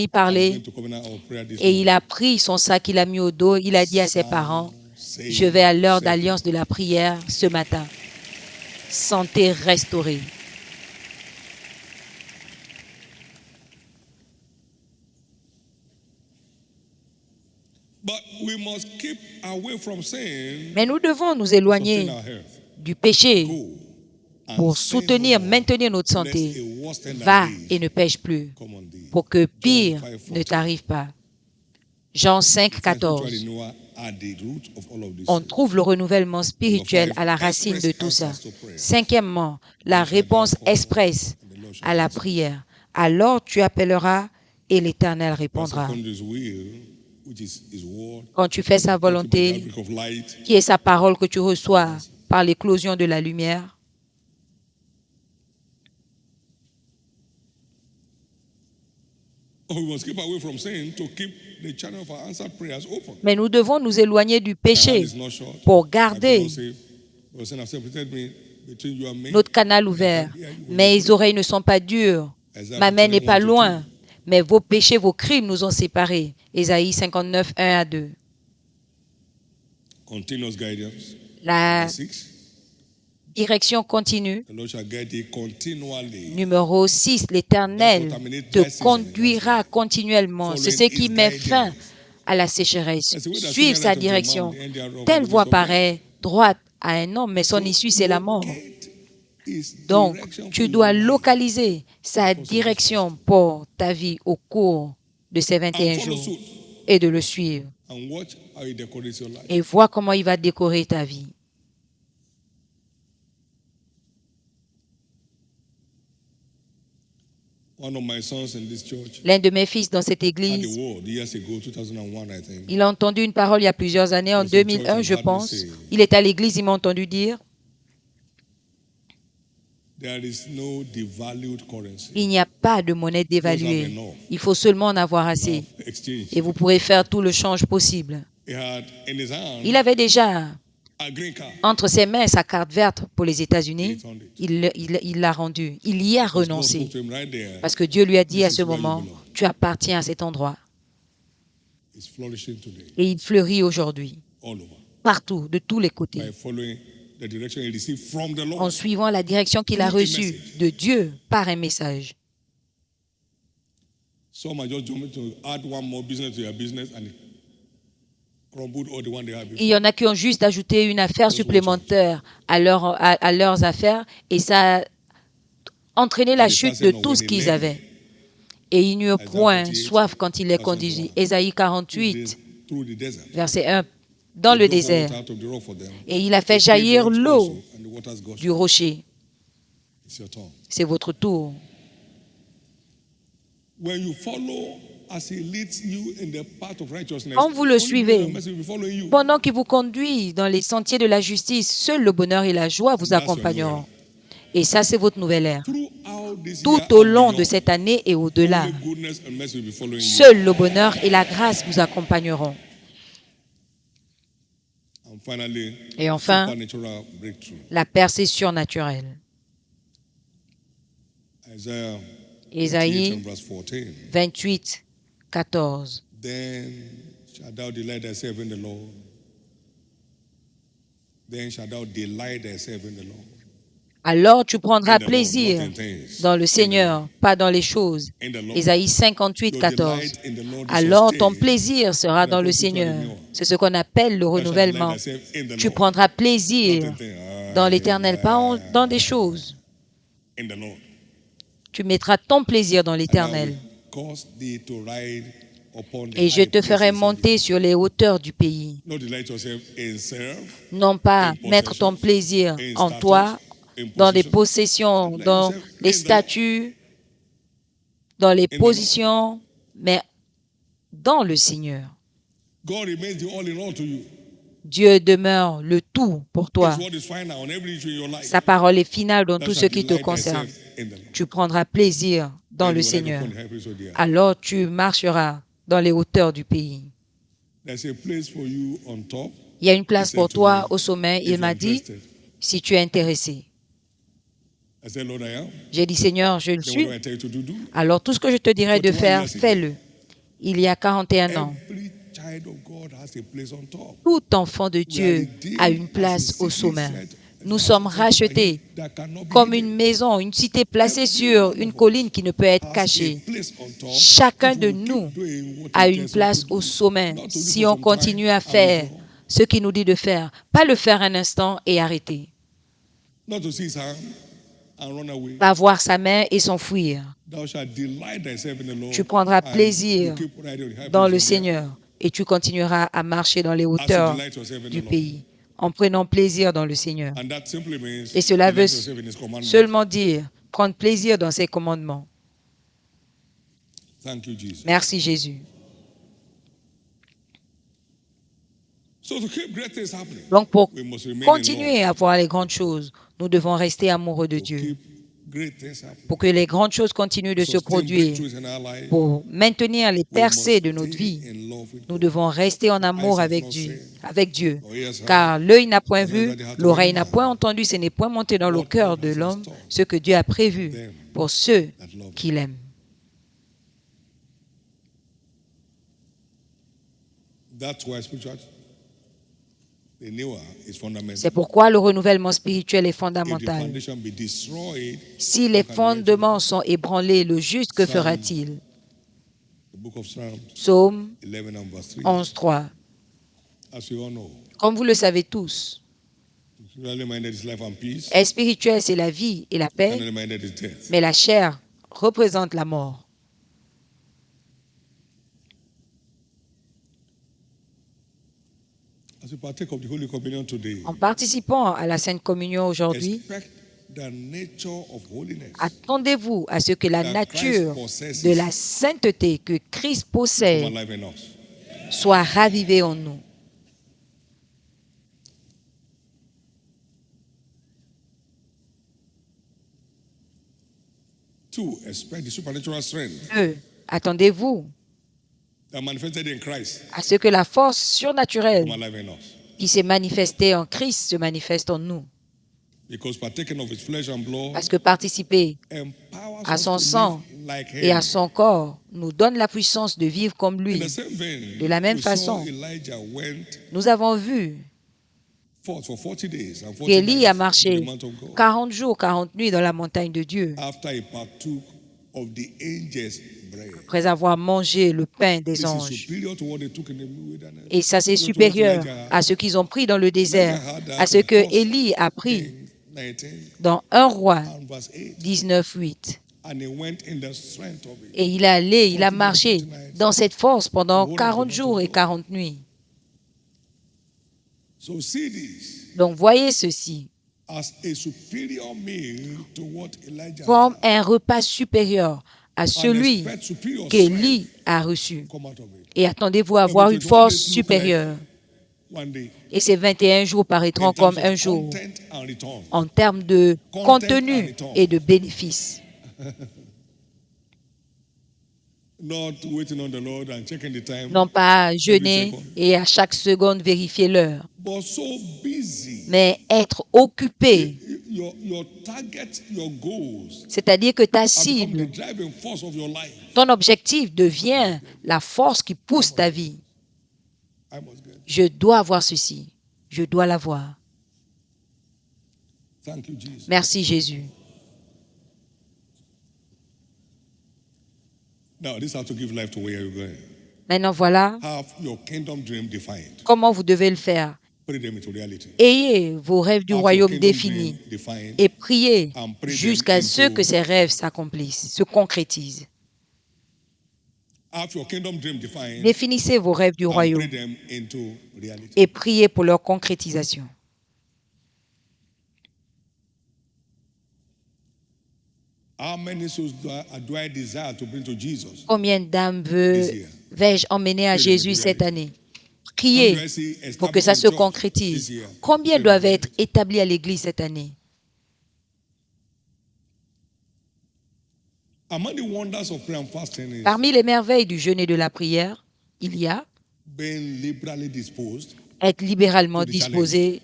parler. going to Covenant of Prayer this Et il morning. a pris son sac, il a mis au dos, il a dit à ses parents, je vais à l'heure d'alliance de la prière ce matin. Santé restaurée. But we must keep away from sin Mais nous devons nous to sustain éloigner our health. du péché Go and pour sin soutenir, no more, maintenir notre lest santé. a worse thing than Va this et ne pêche plus come on thee. pour que pire John 5:14. ne t'arrive pas. Jean 5, Spiritual 14. renewal are the root of all of this. On trouve le renouvellement spirituel à la racine de tout ça. Cinquièmement, la réponse expresse à la prière. Alors tu appelleras et l'Éternel répondra. According to his will, which is his word, Quand tu fais sa to the volonté, outbreak of light, qui est sa parole que tu reçois par l'éclosion de la lumière, we must keep away from sin to keep the channel of our answered prayers open. mais nous devons nous éloigner du My hand péché is not short. pour I garder could not say, "Brother Sam, I've separated me between you and me." notre canal ouvert. Mes oreilles ne sont pas dures, ma main n'est pas loin, mais vos péchés, vos crimes nous ont séparés. Ésaïe 59, 1 à 2. Continuous guidance. La 6. direction continue. The Lord shall guide thee continually. Numéro 6, l'Éternel te conduira continuellement. C'est ce qui met fin à la sécheresse. Suive sa direction. Telle voie paraît droite à un homme, mais son issue, c'est la mort. Donc, tu dois localiser sa direction pour ta vie au cours de ces 21 jours et de le suivre. And watch how he decorates your life. Et vois comment il va décorer ta vie. One of my sons in this church L'un de mes fils dans cette had église, the word years ago, 2001, I think. il a entendu une parole il y a plusieurs années, en 2001, je pense. Il est à l'église, il m'a entendu dire, There is no devalued currency. il n'y a pas de monnaie dévaluée. Il faut seulement en avoir assez. Exchange. Et vous pourrez faire tout le change possible. He had in his hand Il avait déjà a green card. entre ses mains sa carte verte pour les États-Unis. He found it. Il l'a rendue. Il y a God renoncé. spoke to him right there. Parce que Dieu lui a dit à This is ce where you moment, belong. tu appartiens à cet endroit. It's flourishing today Et il fleurit aujourd'hui, all over partout, de tous les côtés, by following the direction he received from the en Lord. suivant la direction qu'il a reçue de Dieu par un message. Some are just jumping to add one more business to your business and it crumbled all the one they had Il before. y en a qui ont juste ajouté une affaire supplémentaire à leurs affaires et ça a entraîné la chute de tout ce qu'ils avaient. Et il n'y eut point soif quand il les conduisit. Ésaïe 48, Through the desert. verset 1, dans le He brought désert. water out of the rock for them. Et il a fait They jaillir gave the l'eau also, and the waters gushed. du rocher. It's your turn. C'est votre tour. When you follow as he leads you in the path of righteousness, Quand vous le only suivez, goodness and mercy will be following you. Pendant qu'il vous conduit dans les sentiers de la justice, seul le bonheur et la joie vous accompagneront. Et ça, c'est votre nouvelle ère. Throughout this Tout year au and long de beyond, cette année et au-delà, only goodness and mercy will be following you. seul le bonheur et la grâce vous accompagneront. And finally, Et enfin, supernatural breakthrough. la percée surnaturelle. Isaiah 58 Ésaïe and verse 14. 28, 14. Then shalt thou delight thyself in the Lord, then shalt thou delight thyself in the Lord. Alors tu prendras In the Lord, plaisir not in things. dans le In the Seigneur, Lord. pas dans les choses. In the Lord. Ésaïe 58, Your 14. delight in the Lord is Alors ton sustained. plaisir sera dans le Seigneur. C'est ce qu'on appelle le Thou shalt delight renouvellement. thyself in the Tu Lord. prendras Not plaisir in things. dans l'Éternel, pas dans des choses. In the Lord. Tu mettras ton plaisir dans And I will l'Éternel. cause thee to ride upon the Et je high te ferai places of the monter earth. sur les hauteurs du pays. Not delight yourself in self, Non pas in mettre ton possessions, plaisir in en status, toi, in dans des position. possessions, Delight dans yourself les in the Lord. statuts, dans les In the Lord. positions, mais dans le Seigneur. God remains the all in all to you. Dieu demeure le tout pour toi. His word is final on every issue in your life. Sa parole est finale dans Thou tout ce shalt qui te delight concerne. thyself in the Lord. Tu prendras plaisir dans Then le you will ride Seigneur. upon the high places of the earth. Alors tu marcheras dans les hauteurs du pays. There's a place for you on top. Il y a une place He said pour to toi me, au sommet. if Il you're m'a dit, interested. si tu es intéressé. I said, Lord, I am. J'ai dit, Seigneur, je le Then what suis. do I tell you to do? Alors tout ce que je te dirai de 41 faire, years ago. fais-le. Il y a 41 ans, Every child of God has a place on top. tout enfant de We are Dieu a redeemed une as place a au city sommet. set, Nous a sommes house set upon a hill rachetés that cannot be comme hidden. une maison, une cité placée Every sur one une of colline us qui ne peut être has a cachée. place on top Chacun if de we will nous keep doing what a he une tells us place to au do. sommet Not only si for on some continue time à and faire withdraw. ce qu'il nous dit de faire. Pas le faire un instant et arrêter. Not to see his hand and run away. Pas voir sa main et s'enfuir. Thou shalt delight thyself in the Lord. Tu prendras and plaisir you keep riding on the high dans places le of the earth. Seigneur et tu continueras à marcher dans les As you hauteurs delight yourself in du the Lord. pays en prenant plaisir dans le Seigneur. And that simply means Et cela veut delight yourself in his commandments. seulement dire prendre plaisir dans ses commandements. Thank you, Jesus. Merci Jésus. So to keep great things happening, Donc pour we must remain in continuer love. à voir les grandes choses, nous devons rester amoureux de To Dieu. keep great things happening. Pour que les grandes choses continuent de se Sustain produire, breakthroughs in our life. pour maintenir les We percées must de notre stay vie, in love with nous God. devons rester en amour Eyes have avec not Dieu, seen, or ears car heard, l'œil n'a point or vu, neither the heart of l'oreille any n'a man point entendu, ce n'est point monté dans le what cœur God de has in l'homme store ce que Dieu a prévu them pour ceux that love qui l'aiment. That's why spiritual renewal is fundamental. C'est pourquoi le renouvellement spirituel est If the fondamental. foundation be destroyed, Si les how can we enter fondements sont ébranlés, le juste que Psalm- fera-t-il? the book of Psalms Psaume 11 and verse 3. 11.3. As we all know, Comme vous le savez tous, spiritually minded is life and peace, est spirituel, c'est la vie et la paix, carnally minded is death. mais la chair représente la mort. As we partake of the Holy Communion today, En participant à la Sainte Communion aujourd'hui, expect the nature of holiness attendez-vous à ce que la that nature Christ possesses de la sainteté que Christ come possède alive in us. soit ravivée en nous. Two, expect the supernatural strength 2. Attendez-vous that manifested in Christ à ce que la force surnaturelle come alive in us. qui s'est manifestée en Christ se manifeste en nous. Because partaking of his flesh and blood Parce que participer empowers à us son to sang live like et à him. son corps nous donne la puissance de vivre comme In lui. the same vein, De la même we façon, saw Elijah went Nous avons vu forth for 40 days and 40 qu'Élie a nights into the marché mount of God 40 jours, 40 nuits dans la montagne de Dieu, after he partook of the angels' bread. après avoir mangé le pain des This is anges. superior to what they took in the wilderness. Et ça, c'est Superior to what supérieur Elijah à ce qu'ils ont pris dans le désert, Elijah had that à ce in que First Élie a pris Kings 19 dans 1 roi and verse 8. 19, 8. And he went in the strength of it. Et il a marché dans cette force pendant 40 jours et 40 nuits. So see this Donc voyez ceci as a superior meal to what Elijah comme had. un repas supérieur à And celui expect superior qu'Élie strength a reçu. to come out of it. Et attendez-vous à avoir une force supérieure. One day. Et ces 21 jours paraîtront In terms comme un of jour content and return. en termes de contenu et de bénéfices. Not waiting on the Lord and checking the time, Non pas jeûner et à chaque seconde vérifier l'heure, but so busy. mais être occupé. Your target, your goals C'est-à-dire que ta have become cible, the driving force of your life. ton objectif devient la force qui pousse ta vie. I must get. Je dois avoir ceci. Je dois l'avoir. Thank you, Jesus. Merci Jésus. Now, this is how to give life to where you're going. Maintenant, voilà Have your kingdom dream defined. comment vous devez le faire. Put them into reality. Ayez vos rêves du Have your royaume kingdom définis dream defined et priez and pray them jusqu'à ce into- que ces rêves s'accomplissent, se concrétisent. Have your kingdom dream defined Définissez vos rêves du and royaume pray them into reality. et priez pour leur concrétisation. How many souls do I desire to bring to Jesus? Combien d'âmes This year. vais-je emmener à Pray them Jésus into cette reality. année? How Priez do I see pour que ça se established in church concrétise. this year? Combien Pray them doivent into être établis à l'Église cette année? Among the wonders of prayer and fasting is Parmi les merveilles du jeûne et de la prière, il y a being liberally disposed. être libéralement To the disposé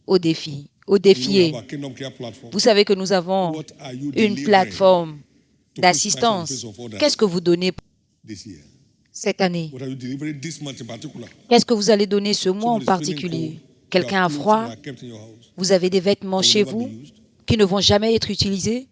au défi, au We défier. have a kingdom care platform. Vous savez que nous avons What are you une delivering plateforme to put Christ on the d'assistance. face of others Qu'est-ce que vous donnez this year? cette année? What are you delivering this month in particular? Qu'est-ce que vous allez donner ce mois en Somebody's feeling particulier? cold. Quelqu'un You a have clothes froid? that are kept in your house. Vous avez des vêtements They will chez never vous be used. qui ne vont jamais être utilisés?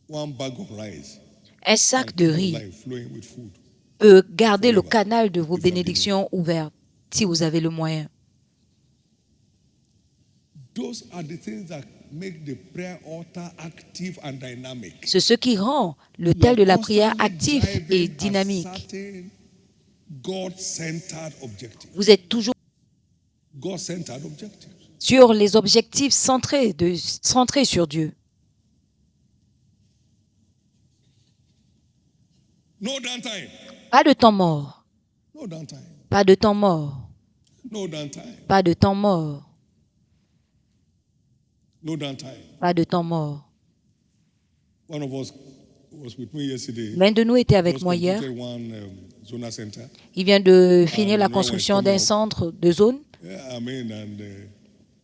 One bag of rice Un sac and de keep your riz life flowing with food. peut garder le Forever. canal de vos If you are bénédictions ouvert si vous avez le moyen. Those are the things that make the prayer altar active and dynamic. C'est ce qui rend le You tel are de la prière constantly actif et driving a dynamique. certain God-centered objective. Vous êtes toujours God-centered objective. sur les objectifs centrés sur Dieu. No downtime. Pas de temps mort. No downtime. Pas de temps mort. No downtime. Pas de temps mort. No downtime. Pas de temps mort. One of us was with me yesterday. L'un de nous était avec Just moi hier. completed one zona center. Il vient de finir la when I was construction coming d'un out. centre de zone Yeah, I mean, and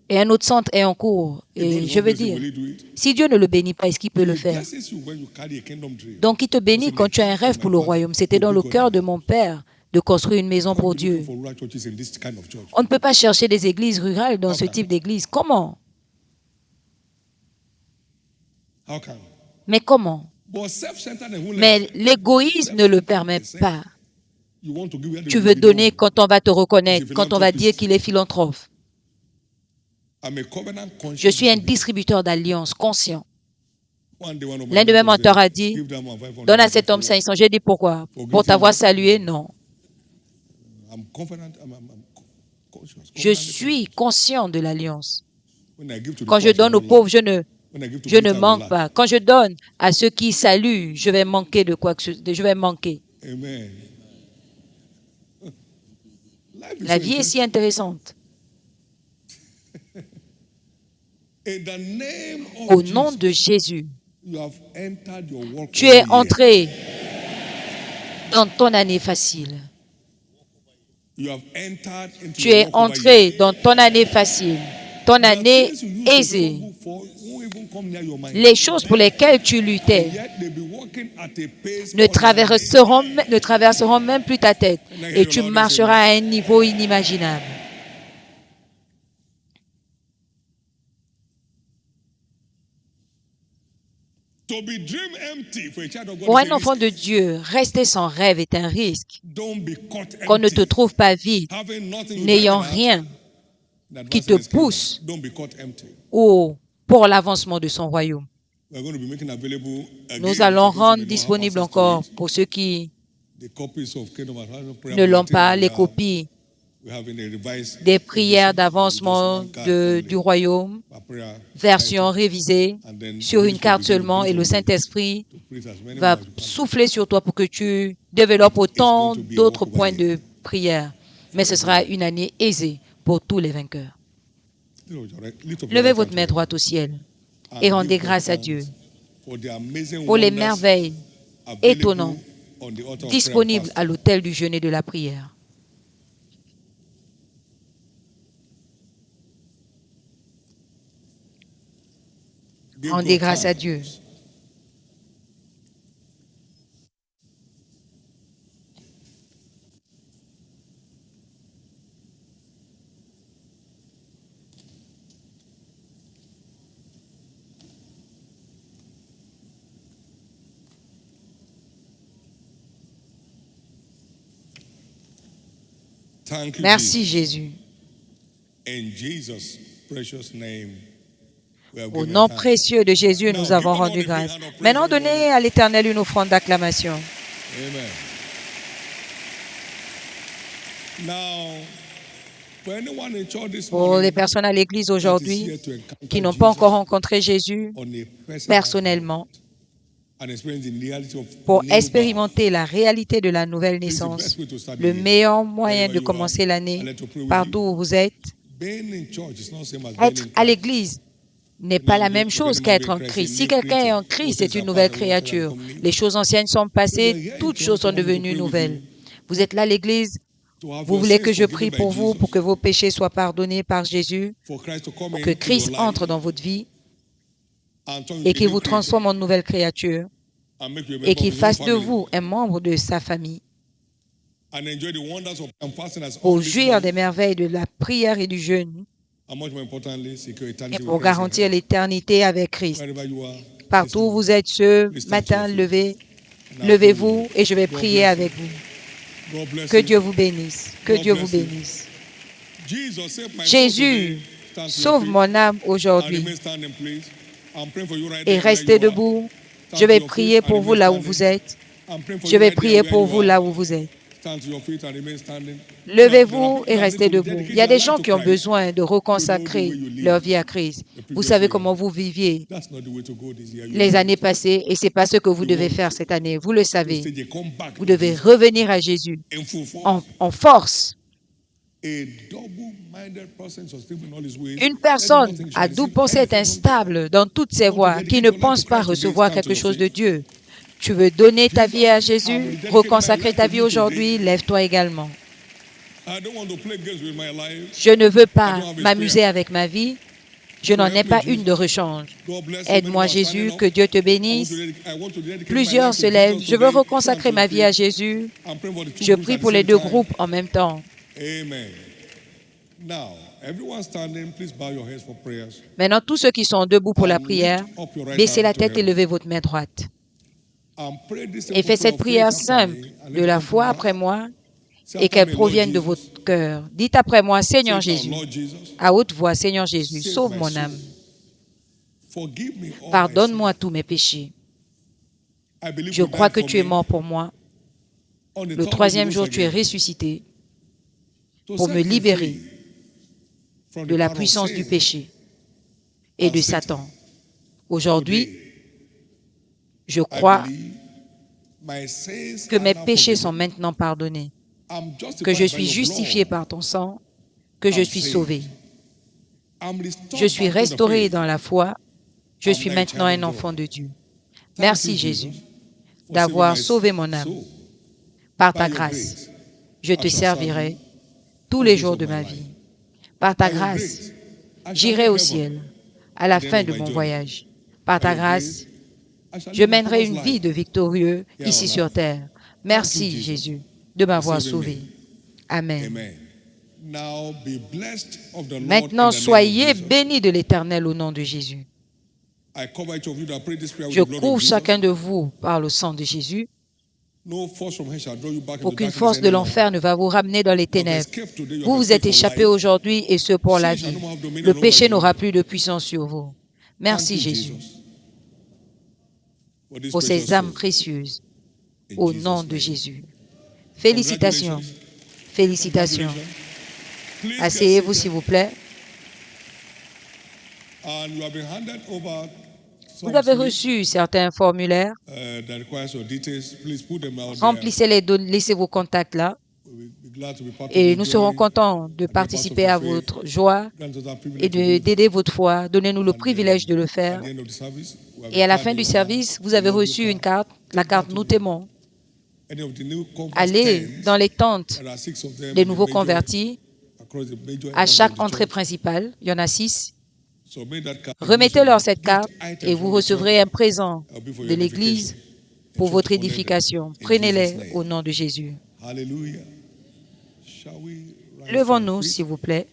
et un autre centre est en cours. if God Et is je veux not blessing, dire, will He do it? si Dieu ne le bénit pas, est-ce qu'il peut le He faire? blesses you when you carry a kingdom dream. Donc, il te bénit quand tu as un rêve pour le royaume. C'était dans le cœur de mon père de construire une maison pour Dieu. For rural churches in this kind of church. On ne peut pas chercher des églises rurales dans ce type d'église. Comment? How come? Mais comment? But self-centered and won't Mais let l'égoïsme ne le permet pas. you want to give where Tu they veux will donner know. quand on va te reconnaître, quand on va dire qu'il est philanthrope. I'm a covenant conscious. Je suis un distributeur d'alliances conscient. One day, one of my L'un de mes mentors mentors a said, dit, give that man 500 donne à cet homme for 500. J'ai dit pourquoi? Pour t'avoir salué? Non. I'm confident. I'm conscious. Je suis conscient de l'alliance. When I give to the Quand je poor, I donne aux will pauvres, lack. je ne When I give to Je ne people, I will manque lack. pas. Quand je donne à ceux qui saluent, je vais manquer de quoi que je vais manquer. Amen. Life is La so vie est si interesting. intéressante. In the name of Au nom Jesus, de Jésus, you have entered your work tu es over here. entré dans ton année facile. You have entered into Tu your es work over entré here. dans ton année facile, ton The année things you used to aisée. struggle for won't even come near your mind. Les choses pour lesquelles tu luttais Yet they be walking at a pace ne traverseront même plus ta tête et tu loud marcheras à un niveau inimaginable. To be dream empty for a child of God Pour is un a enfant risk. de Dieu, rester sans rêve est un risque. Don't be caught Qu'on ne te empty. trouve pas vide, Having nothing n'ayant to drive rien in qui advancing te his kingdom. pousse Don't be caught empty. pour l'avancement de son royaume. We're going to be making available again, Nous allons for those who rendre may not have disponible access to encore it, pour ceux qui the copies of Kingdom Advancement Prayer ne l'ont Bulletin pas, that les we have. copies We have in a revised des prières edition, d'avancement just one card only du royaume, per prayer version item. révisée And then sur the une Holy carte Spirit will seulement et begin le to Saint-Esprit print as many va more as you can. souffler sur toi pour que tu développes autant going to be a d'autres walk points over de prière. Mais ce sera une année aisée pour tous les vainqueurs. Lift up your Levez right votre hand main to droite au ciel God et and rendez give God grâce à thanks Dieu for the amazing pour les wonders merveilles available étonnantes on the altar of prayer and disponibles fasting. à l'autel du jeûne et de la prière. Give Rendez God grâce à thanks. Dieu. Thank you, Merci Jesus. Jésus. In Jesus' precious name, we have Au given nom thanks. précieux de Jésus, Now, nous give avons the Lord rendu a big grâce. hand of praise, Maintenant, everybody. donnez à l'Éternel une offrande d'acclamation. Amen. Now, for anyone in church this Pour les morning personnes à l'église that is aujourd'hui here to encounter qui n'ont pas encore Jesus rencontré Jésus on a personal personnellement, note and experience the reality of pour new birth, expérimenter la réalité de la nouvelle this is the naissance, best way to start the le year. meilleur moyen Wherever de you commencer are, l'année, I'd like to pray with partout you. où vous êtes. Being in church is not the same as being Être in à Christ. l'église n'est pas la même chose qu'être en Christ. Si quelqu'un est en Christ, c'est une nouvelle créature. Les choses anciennes sont passées, toutes choses sont devenues nouvelles. Vous êtes là à l'église, vous voulez que je prie pour vous, pour que vos péchés soient pardonnés par Jésus, pour que Christ entre dans votre vie et qu'il vous transforme en nouvelle créature et qu'il fasse de vous un membre de sa famille pour jouir des merveilles de la prière et du jeûne et pour garantir l'éternité avec Christ. Partout où vous êtes ce matin, levez-vous et je vais prier avec vous. Que Dieu vous bénisse. Que Dieu vous bénisse. Jésus, sauve mon âme aujourd'hui et restez debout. Je vais prier pour vous là où vous êtes. Je vais prier pour vous là où vous êtes. Levez-vous et restez debout. Il y a des gens qui ont besoin de reconsacrer leur vie à Christ. Vous savez comment vous viviez les années passées et ce n'est pas ce que vous devez faire cette année. Vous le savez. Vous devez revenir à Jésus en force. Une personne à double pensée est instable dans toutes ses voies, qui ne pense pas recevoir quelque chose de Dieu. Tu veux donner ta vie à Jésus, reconsacrer ta vie aujourd'hui, lève-toi également. Je ne veux pas m'amuser avec ma vie. Je n'en ai pas une de rechange. Aide-moi Jésus, que Dieu te bénisse. Plusieurs se lèvent. Je veux reconsacrer ma vie à Jésus. Je prie pour les deux groupes en même temps. Maintenant, tous ceux qui sont debout pour la prière, baissez la tête et levez votre main droite. Et faites cette prière simple de la foi après moi et qu'elle provienne de votre cœur. Dites après moi, Seigneur Jésus, à haute voix, Seigneur Jésus, sauve mon âme. Pardonne-moi tous mes péchés. Je crois que tu es mort pour moi. Le troisième jour, tu es ressuscité pour me libérer de la puissance du péché et de Satan. Aujourd'hui, je crois que mes péchés sont maintenant pardonnés, que je suis justifié par ton sang, que je suis sauvé. Je suis restauré dans la foi. Je suis maintenant un enfant de Dieu. Merci Jésus d'avoir sauvé mon âme. Par ta grâce, je te servirai tous les jours de ma vie. Par ta grâce, j'irai au ciel à la fin de mon voyage. Par ta grâce, je mènerai une vie de victorieux ici sur terre. Merci Jésus de m'avoir sauvé. Amen. Maintenant, soyez bénis de l'Éternel au nom de Jésus. Je couvre chacun de vous par le sang de Jésus. Aucune force de l'enfer ne va vous ramener dans les ténèbres. Vous vous êtes échappés aujourd'hui et ce pour la vie. Le péché n'aura plus de puissance sur vous. Merci Jésus pour ces âmes précieuses au nom de Jésus. Félicitations. Félicitations. Asseyez-vous s'il vous plaît. Vous avez reçu certains formulaires. Remplissez-les, laissez vos contacts là. Et nous serons contents de participer à votre joie et d'aider votre foi. Donnez-nous le privilège de le faire. Et à la fin du service, vous avez reçu une carte, la carte Nous t'aimons. Allez dans les tentes des nouveaux convertis. À chaque entrée principale, il y en a 6. Remettez-leur cette carte et vous recevrez un présent de l'Église pour votre édification. Prenez-les au nom de Jésus. Levons-nous, s'il vous plaît.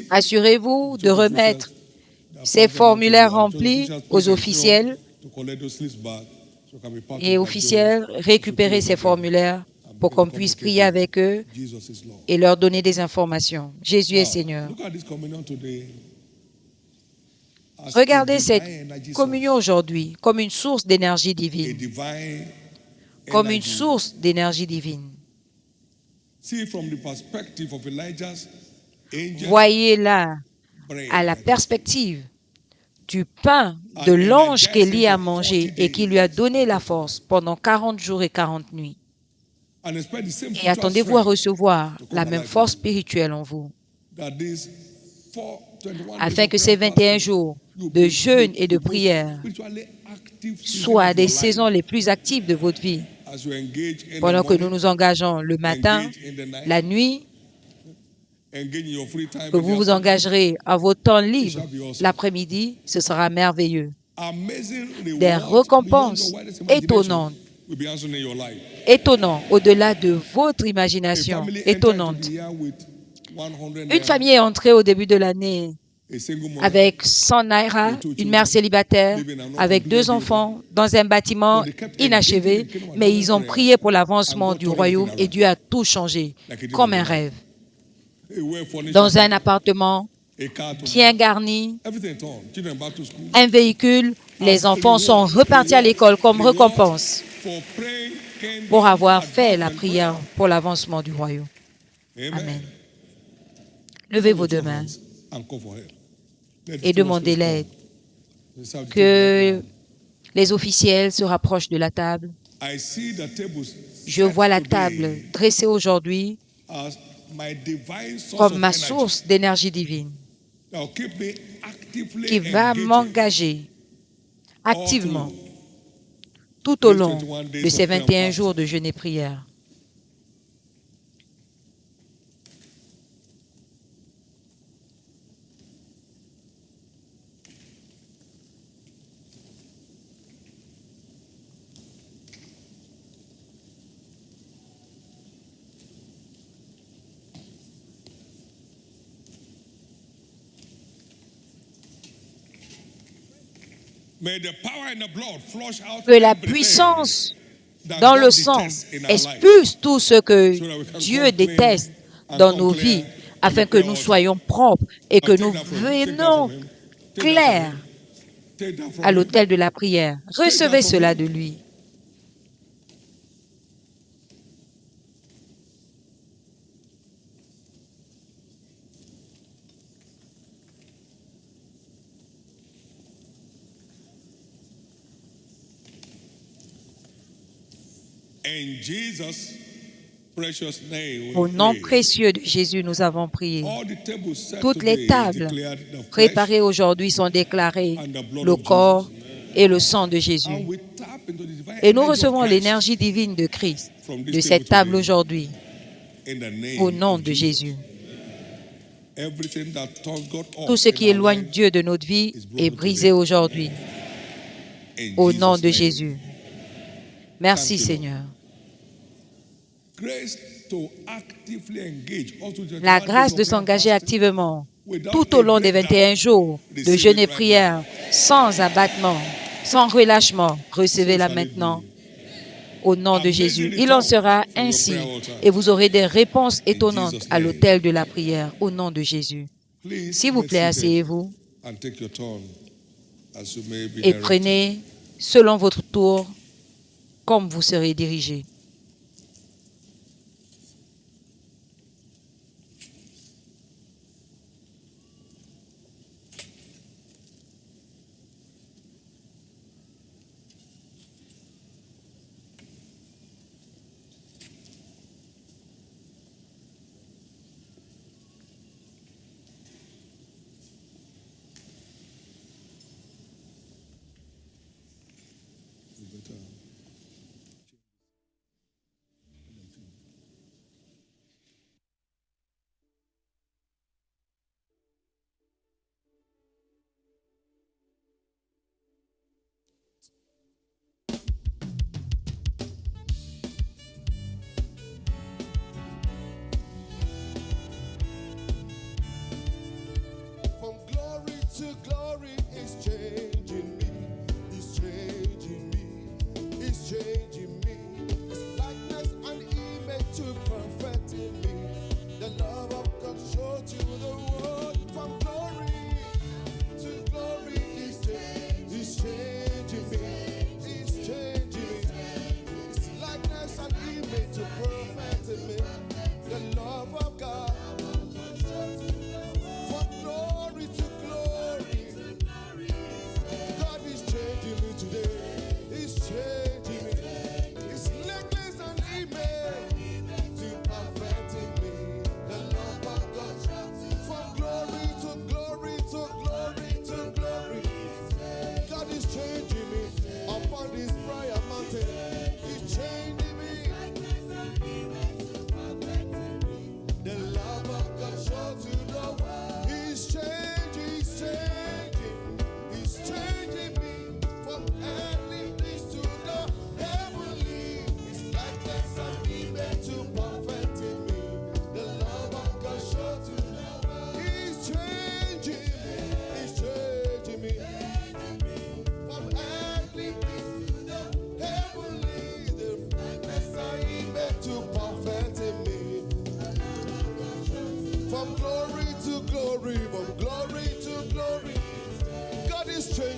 Assurez-vous de remettre ces formulaires remplis aux officiels Et officiels, récupérer ces formulaires pour qu'on puisse prier avec eux et leur donner des informations. Jésus est Seigneur. Regardez cette communion aujourd'hui comme une source d'énergie divine. Comme une source d'énergie divine. Voyez là, à la perspective du pain de l'ange qu'Élie a mangé et qui lui a donné la force pendant 40 jours et 40 nuits. Et attendez-vous à recevoir la même force spirituelle en vous, afin que ces 21 jours de jeûne et de prière soient des saisons les plus actives de votre vie. Pendant que nous nous engageons le matin, la nuit, que vous vous engagerez à vos temps libres, l'après-midi, ce sera merveilleux. Des récompenses étonnantes, au-delà de votre imagination, étonnantes. Une famille est entrée au début de l'année avec 100 naira, une mère célibataire, avec 2 enfants, dans un bâtiment inachevé, mais ils ont prié pour l'avancement du royaume et Dieu a tout changé, comme un rêve. Dans un appartement bien garni, un véhicule, les enfants sont repartis à l'école comme récompense pour avoir fait la prière pour l'avancement du royaume. Amen. Levez vos 2 mains et demandez l'aide. Que les officiels se rapprochent de la table. Je vois la table dressée aujourd'hui comme ma source d'énergie divine qui va m'engager activement tout au long de ces 21 jours de jeûne et prière. Que la puissance dans le sang expulse tout ce que Dieu déteste dans nos vies, afin que nous soyons propres et que nous venons clairs à l'autel de la prière. Recevez cela de lui. Au nom précieux de Jésus, nous avons prié. Toutes les tables préparées aujourd'hui sont déclarées le corps et le sang de Jésus. Et nous recevons l'énergie divine de Christ de cette table aujourd'hui, au nom de Jésus. Tout ce qui éloigne Dieu de notre vie est brisé aujourd'hui, au nom de Jésus. Merci Seigneur. La grâce de s'engager activement tout au long des 21 jours de jeûne et prière, sans abattement, sans relâchement. Recevez-la maintenant au nom de Jésus. Il en sera ainsi et vous aurez des réponses étonnantes à l'autel de la prière au nom de Jésus. S'il vous plaît, asseyez-vous et prenez selon votre tour comme vous serez dirigé. To glory is changing me, is changing.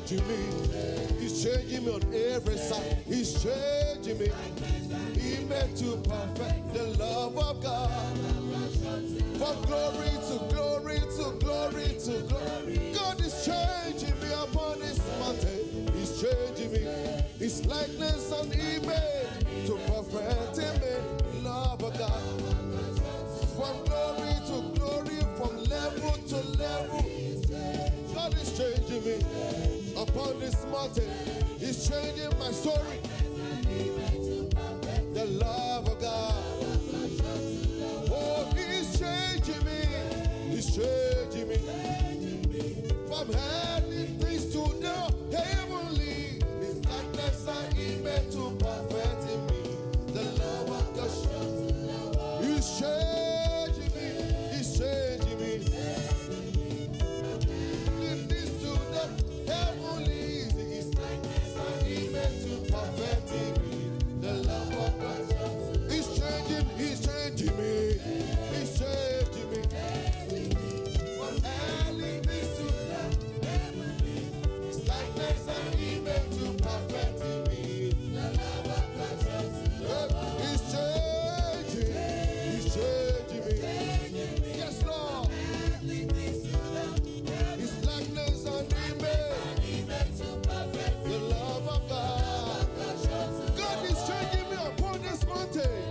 changing me. He's changing me on every side. He's changing me. He meant to perfect the love of God. From glory to glory to glory to glory. God is changing me upon this mountain. He's changing me. His likeness and image to perfect in me. Love of God. From glory to glory, from level to level. God is changing me upon this mountain. He's changing my story. The love of God. Oh, He's changing me. He's changing me. From heavenly things to the heavenly. His likeness and image to perfect in me. The love of God. He's changing me. He's changing me. Lift this to the heavenly. His likeness and image to perfect in me. The love of God. He's changing me. He's changing me. From early this to the heavenly. His likeness and image to perfect in me. The love of God. He's changing. He's changing me. Yes, Lord. His likeness and image to perfect the love of God. God is changing me upon this mountain.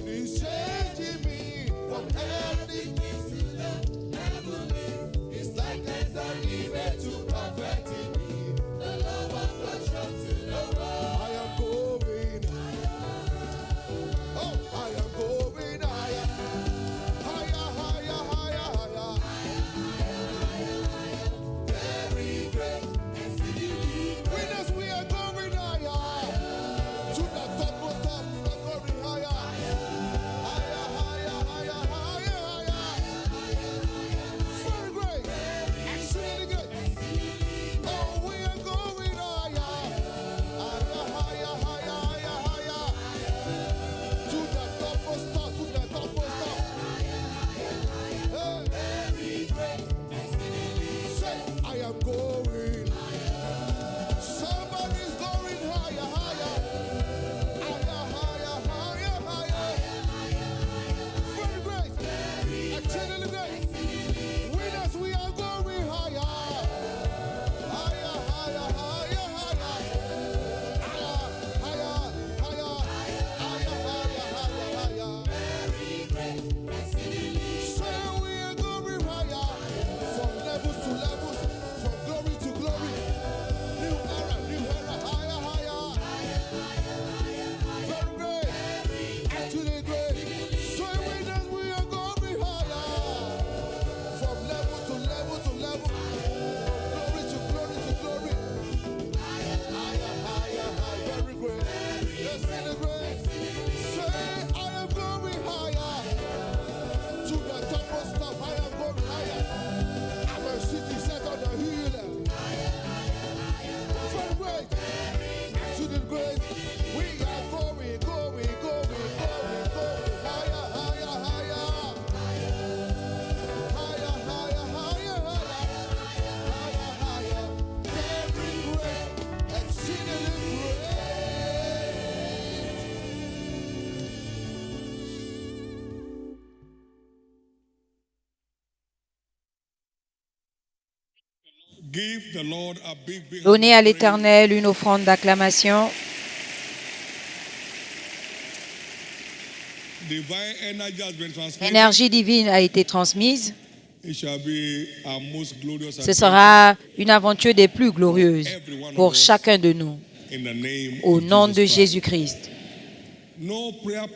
He's changing me from earthly things to the heavenly. His likeness and image to perfect in me. The love of God shines in the world. I am going oh, I am going higher. Higher, higher, higher, higher. Very great exceedingly. Winners, we are going higher. To the top of top, we are going higher. Higher, higher, higher, higher, higher. Very great. Exceedingly good. Oh, we are going higher. Higher, higher, higher, higher, higher. To the top of top, to the top of top. Say, I am going. Somebody's going higher, higher. Higher, higher, higher, higher. Very great. Exceedingly great. Winners, we are going higher. Higher, higher, higher, higher. Higher, higher, higher. Higher, higher, higher, higher. Say we are going higher. From levels to levels. From glory to glory. New era, higher, higher. Very great. Actually great. Say winners, we are going higher. From level to level to level. From glory to glory to glory. Higher, higher, higher. Very great. Yes, really great. Say I am going higher. To the top of stuff, I am going higher. I'm a city set on the hill. Very great. Actually great. We are going, going, going, going, going. Higher, higher, higher. Higher, higher, higher, higher. Higher, higher. Very great. Exceedingly great. Give the Lord a big, big Donnez à hand of praise. l'Éternel une offrande d'acclamation. Divine energy has been transmitted. L'énergie divine a été transmise. It shall be our most glorious Ce adventure sera une aventure des plus glorieuses pour chacun de nous. in the name Au of nom de Jesus Christ. Jésus-Christ. No prayer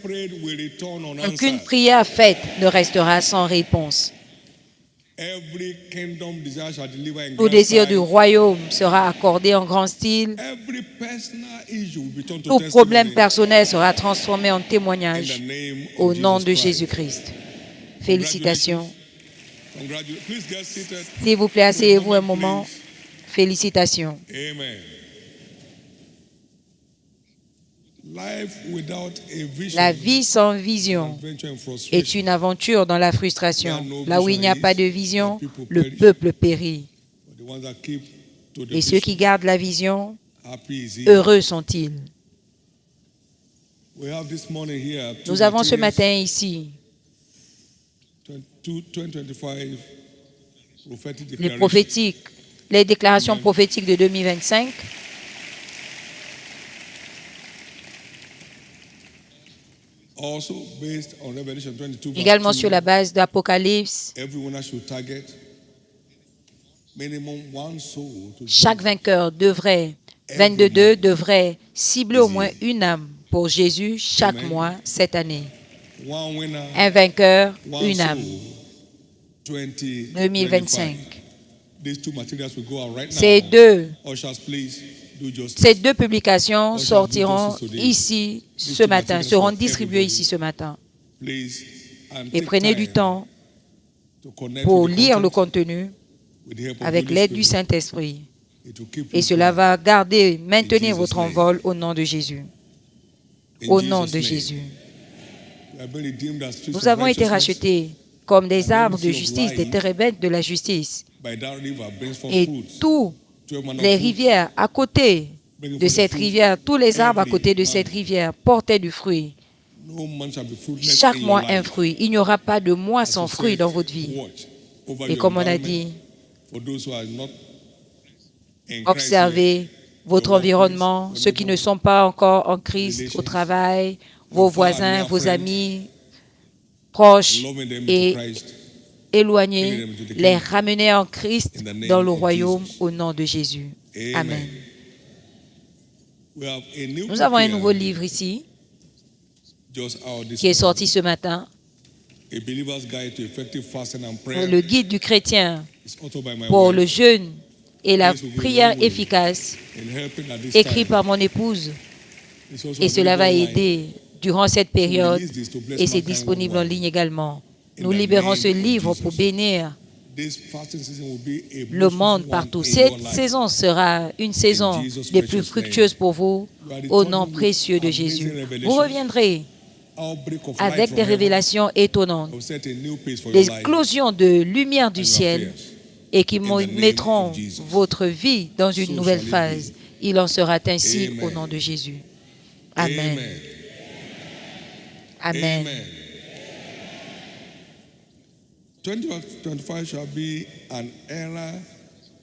prayed will return Aucune unanswered. prière faite ne restera sans réponse. Every kingdom desire shall deliver in Tout grand désir du style. royaume sera accordé en grand style. Every personal issue will be turned to Tout problème testimony personnel sera transformé en in the témoignage name au of nom de Jesus Christ. Jésus-Christ. Félicitations. Congratulations. Please get seated. S'il vous plaît, asseyez-vous un moment. Félicitations. Amen. Life without a vision La vie sans is an vision adventure in est frustration. une aventure dans la frustration. Là où il n'y a pas de vision, le peuple périt. But the ones that keep Et ceux qui gardent la vision, happy is he. heureux sont-ils. We have this morning here Nous avons ce matin ici 2025 prophetic les declaration. prophétiques, les déclarations prophétiques de 2025. Also based on Revelation 22 verse Également 2, sur la base d'Apocalypse, every winner should target minimum one soul to chaque vainqueur devrait, 22 devrait cibler au moins une âme pour Jésus chaque Amen. mois cette année. one winner, Un vainqueur, one une âme. soul, 2025. 2025. These two materials will go out right Ces now. deux, Ushers, please do justice. ces deux publications sortiront ici ce matin, seront distribuées ici ce matin. Please, and Et take prenez time du temps to connect pour with the lire le content contenu with the help of avec Holy l'aide du Spirit. Saint-Esprit. It will keep Et you cela flowing. va garder, maintenir In votre Jesus' name. envol au nom de Jésus. In Au nom Jesus' de name. Jésus. We have been redeemed as trees Nous of avons été righteousness. rachetés comme des And arbres every de tree of justice, des life térébintes de la justice. By that river brings forth Et fruits. tous 12 manner les of fruits. rivières à côté de cette rivière, tous les arbres à côté de cette rivière portaient du fruit. No man shall be fruitless Chaque in your mois life. un fruit. Il n'y aura pas de mois As sans we fruit said, dans votre vie. watch over Et your comme on a environment. dit, For those who are not in Christ observez yet, votre your environnement, workplace, ceux qui ne sont pas encore en Christ, au travail, vos voisins, vos amis, proches loving them into et Christ. éloignés, les ramener en Christ dans le royaume au nom de Jésus. Amen. We have a new Nous avons un book nouveau here, livre ici just out this qui est morning. sorti ce matin, A Believer's Guide to Effective Fasting and Prayer. le guide du chrétien It's authored by my pour wife le jeûne et la prière efficace, in helping at this écrit time. par mon épouse. It's also Et cela va available online. aider durant cette période release this to bless et c'est mankind disponible en worldwide. ligne également. In Nous the libérons name ce of livre Jesus. pour bénir This fasting season will be a le most monde fruitful partout. one in Cette your life. saison sera une saison Jesus' des plus precious fructueuses pour vous You are au returning nom with précieux de amazing Jésus. revelations. Vous reviendrez Outbreak of light avec from des heaven révélations étonnantes, will set a new pace for des your life éclosions de lumière du and your ciel affairs. et qui In the name mettront of Jesus. votre vie dans une So nouvelle shall it phase. be. Il en sera ainsi Amen. au nom de Jésus. Amen. Amen. Amen. Amen. 2025 shall be an era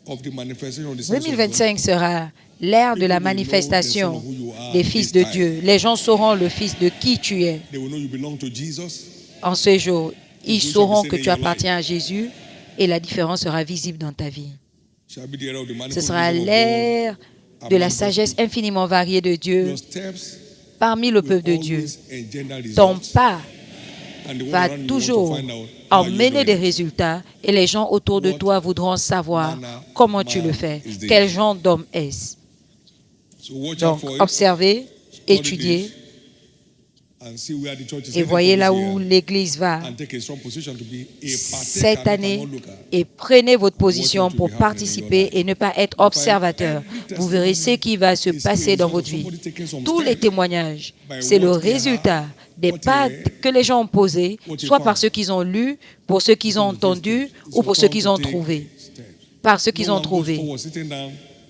of the manifestation of the sons of God. 2025 sera l'ère de la manifestation des fils de Dieu. Les gens sauront le fils de qui tu es. They will know you belong to Jesus. En ce jour, ils sauront que tu appartiens à Jésus et la différence sera visible dans ta vie. Shall be the era of the Ce manifold sera wisdom of l'ère God de la among sagesse God's infiniment variée de people. Dieu Your steps parmi le will peuple de Dieu. always engender Ton results. pas And the world va around you want to toujours find out how you emmener doing des it. résultats et les gens autour de toi voudront savoir comment tu le fais. Quel genre d'homme est-ce? So watch out Donc, for it. observez, étudiez And see where the church is et heading voyez for là this où year. l'Église va And take a strong position to be a cette partaker, année not an onlooker. et prenez votre position pour participer et ne pas être observateur. Vous verrez ce qui va se passer dans votre vie. Tous les témoignages, c'est le résultat des pas que les gens ont posés, soit par ceux qu'ils ont lus, pour ceux qu'ils ont entendus ou pour ceux qu'ils ont trouvés. Par ceux qu'ils ont trouvés.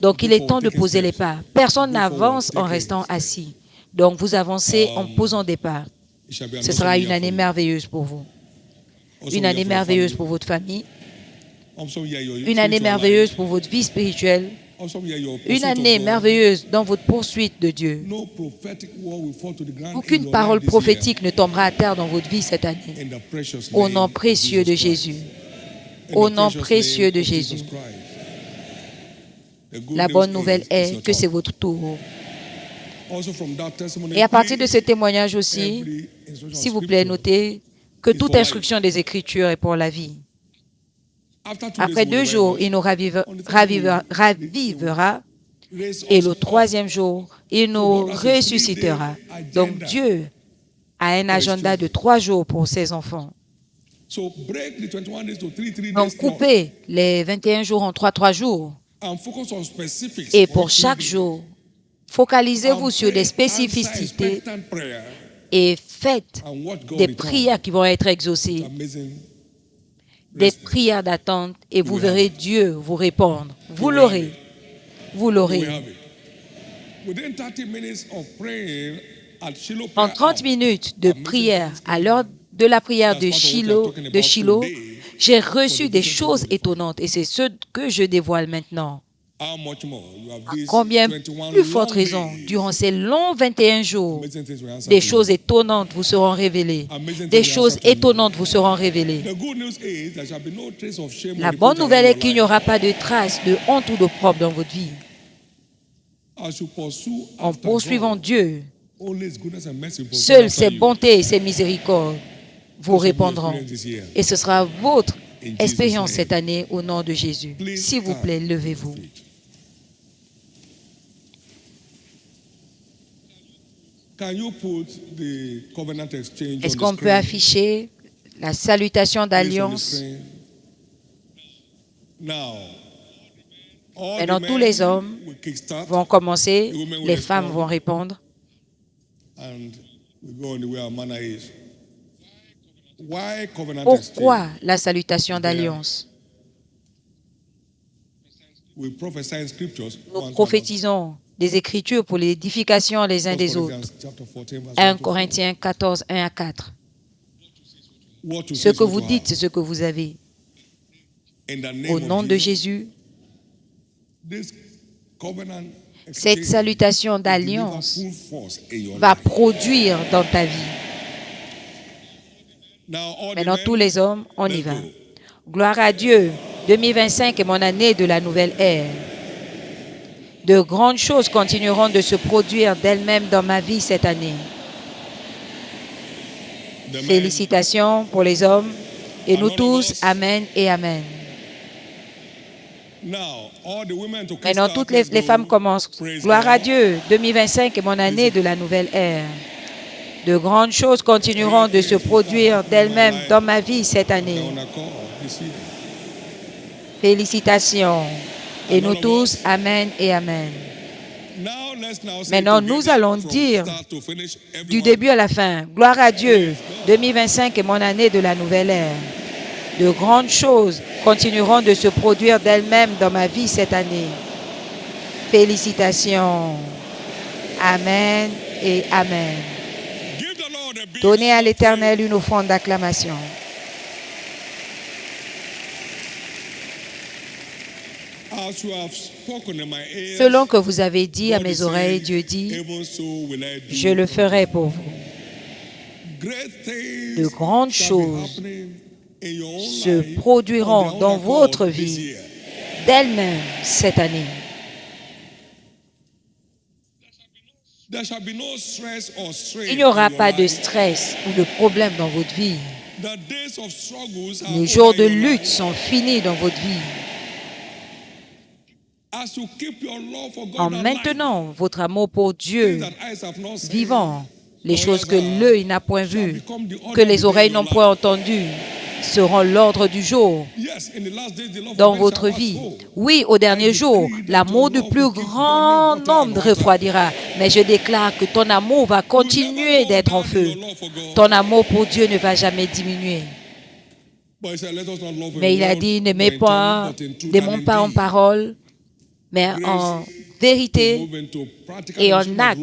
Donc il est temps de poser les pas. Personne n'avance en restant assis. Donc vous avancez en posant des pas. Ce sera une année merveilleuse pour vous. Une année merveilleuse pour votre famille. Une année merveilleuse pour votre vie spirituelle. Une année merveilleuse dans votre poursuite de Dieu. Aucune parole prophétique ne tombera à terre dans votre vie cette année. Au nom précieux de Jésus. Au nom précieux de Jésus. La bonne nouvelle est que c'est votre tour. Et à partir de ce témoignage aussi, s'il vous plaît, notez que toute instruction des Écritures est pour la vie. Après 2 jours, il nous ravivera et le 3e jour, il nous ressuscitera. Donc Dieu a un agenda de 3 jours pour ses enfants. Donc coupez les 21 jours en 3 jours. Et pour chaque jour, focalisez-vous sur des spécificités et faites des prières qui vont être exaucées, des prières d'attente et vous verrez Dieu vous répondre. Vous l'aurez. vous we l'aurez. have it. Within 30 minutes of praying at Shiloh En prayer 30 hour, minutes de prière, à l'heure de la prière de Shiloh, j'ai reçu des choses étonnantes et c'est ce que je dévoile maintenant. how much more you have À these combien 21 plus forte long raison, days. durant ces longs 21 jours, Amazing things will answer des to choses you. étonnantes vous seront révélées. Amazing Des things will choses answer to you. étonnantes vous seront révélées. The good news is there shall be no trace of shame La or bonne reproach nouvelle around est your qu'il n'y life. aura pas de traces de honte ou d'opprobre dans votre vie. As you pursue En after poursuivant God, Dieu, only His goodness and mercy will pursue seules after ses you. bontés et ses miséricordes vous This will be répondront. experienced this year. Et ce sera votre In Jesus' expérience name. cette année au nom de Jésus. Please S'il vous stand plaît, on your levez-vous. feet. Can you put the covenant exchange Est-ce on qu'on the peut screen? afficher la salutation Please, on the d'alliance? screen. Now, all Maintenant, the tous men les hommes will kickstart, vont commencer, the women will les femmes respond, vont répondre. and we go on the way our manner is. Why covenant Pourquoi exchange? la salutation d'alliance? We prophesy in scriptures. Nous prophétisons des Écritures pour l'édification les uns des autres. 1 Corinthiens 14, 1 à 4. Ce que vous dites, c'est ce que vous avez. Au nom de Jésus, cette salutation d'alliance va produire dans ta vie. Maintenant, tous les hommes, on y va. Gloire à Dieu. 2025 est mon année de la nouvelle ère. De grandes choses continueront de se produire d'elles-mêmes dans ma vie cette année. Félicitations pour les hommes et nous tous. Amen et Amen. Maintenant, toutes les femmes commencent. Gloire à Dieu. 2025 est mon année de la nouvelle ère. De grandes choses continueront de se produire d'elles-mêmes dans ma vie cette année. Félicitations. Et nous tous, Amen et Amen. Maintenant, nous allons dire du début à la fin, gloire à Dieu, 2025 est mon année de la nouvelle ère. De grandes choses continueront de se produire d'elles-mêmes dans ma vie cette année. Félicitations. Amen et Amen. Donnez à l'Éternel une offrande d'acclamation. Selon que vous avez dit à mes oreilles, Dieu dit, je le ferai pour vous. De grandes choses se produiront dans votre vie d'elles-mêmes cette année. Il n'y aura pas de stress ou de problème dans votre vie. Les jours de lutte sont finis dans votre vie. En maintenant votre amour pour Dieu vivant, les choses que l'œil n'a point vues, que les oreilles n'ont point entendues, seront l'ordre du jour dans votre vie. Oui, au dernier jour, l'amour du plus grand nombre refroidira, mais je déclare que ton amour va continuer d'être en feu. Ton amour pour Dieu ne va jamais diminuer. Mais il a dit, n'aimez pas, n'aimons pas en parole, mais en vérité et en acte.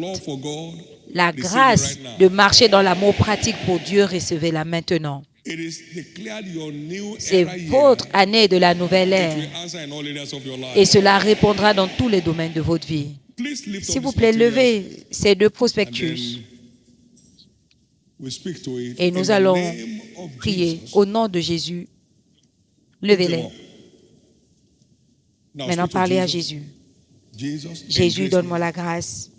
La grâce de marcher dans l'amour pratique pour Dieu, recevez-la maintenant. C'est votre année de la nouvelle ère et cela répondra dans tous les domaines de votre vie. S'il vous plaît, levez ces deux prospectus et nous allons prier au nom de Jésus. Levez-les. Maintenant, parlez à Jésus. Jésus, donne-moi la grâce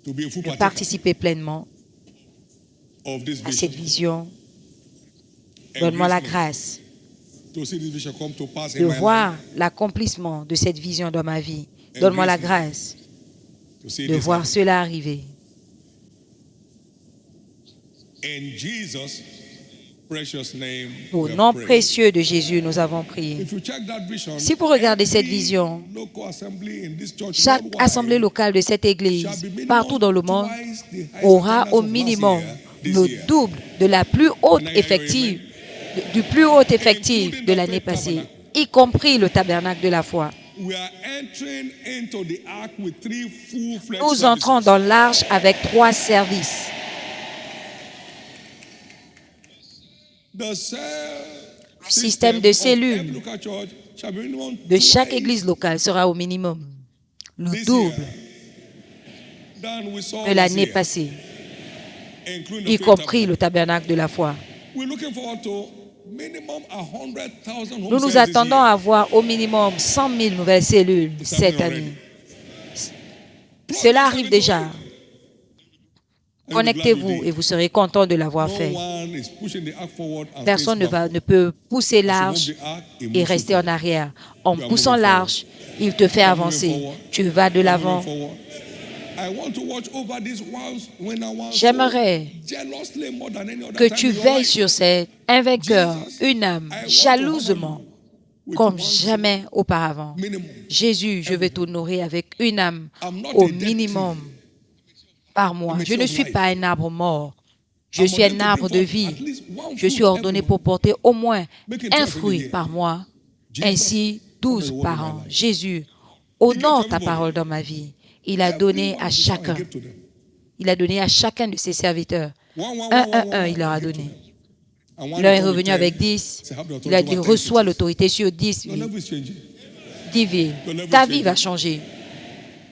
de participer pleinement à cette vision. Donne-moi la grâce de voir l'accomplissement de cette vision dans ma vie. Donne-moi la grâce de voir cela arriver. Au nom précieux de Jésus, nous avons prié. Si vous regardez cette vision, chaque assemblée locale de cette église, partout dans le monde, aura au minimum le double de la plus haute effective, du plus haut effectif de l'année passée, y compris le tabernacle de la foi. we are entering into the ark with 3 full-fledged Nous entrons services. dans l'arche avec 3 services. The cell système de of cellules every local church shall be minimum de 2 chaque days église locale sera au minimum le this double year than we saw de last l'année year, passée, including the y faith compris le tabernacle. tabernacle de la foi. We're looking forward to minimum 100,000 home Nous nous cells this attendons year. à avoir au minimum 100 000 nouvelles cellules It's cette happening année. Plug Cela yourself arrive into déjà. it. And you'll be glad you Connectez-vous did. et vous serez content de l'avoir No fait. one is pushing the ark forward and Personne ne face backward. peut pousser As you move l'arche the ark, it et moves you rester en forward. arrière. En You are poussant moving l'arche, il te fait You are moving avancer. forward. Tu vas de You are l'avant. moving forward. I want to watch over this once when I was J'aimerais so jealously more than any other que time tu in your veilles life. sur cet un vainqueur, une âme, I want to jalousement, honor you with comme one soul, jamais auparavant. minimum. Jésus, je vais t'honorer avec une âme I'm not au a dead minimum tree. par mois. I'm a Je ne tree of suis life. pas un arbre mort. Je I'm suis ordained un to arbre bring de forth vie. at least one Je suis fruit ordonné every pour month. porter au moins Make it un 12 fruit every year. par mois, Jesus, ainsi come 12 and walk par in my an. life. Jésus, to honore ta everybody. parole dans ma vie. Il a donné à Everyone is chacun. and give to them. Il a donné à chacun de ses serviteurs. Il leur a donné. And L'un est revenu avec 10. Il a dit, reçois l'autorité sur 10. Your level is changing. 10 villes. Your level Ta is vie va changing. changer.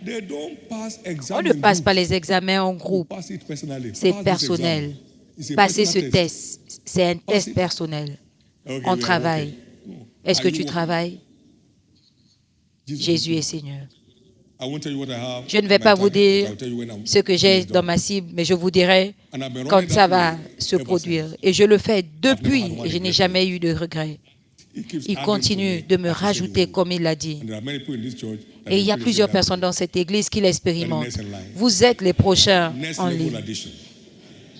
They don't pass On exam ne in passe pas groups. les examens en You groupe. pass it personally. C'est Pass this personnel. exam. It's a Passer ce personal test, c'est un Pass test it. personnel. Okay, On we are travaille. working. Est-ce que Are tu you working? travailles? Jesus Jésus is est Seigneur. I won't tell you what I have Je ne vais in my pas vous target, but dire I'll tell you when I'm- ce que when j'ai it's dans done. ma cible, mais je vous dirai And I've been quand running ça that va way se ever produire. since. Et je le fais never depuis had one et je n'ai regret. jamais eu de regrets. He keeps Il adding continue to de me me as he said he rajouter would. comme il l'a dit. And there are many people in this church that Et il y a experience plusieurs that. personnes dans cette église qui l'expérimentent. next in line. Vous êtes les prochains Next en level ligne. addition.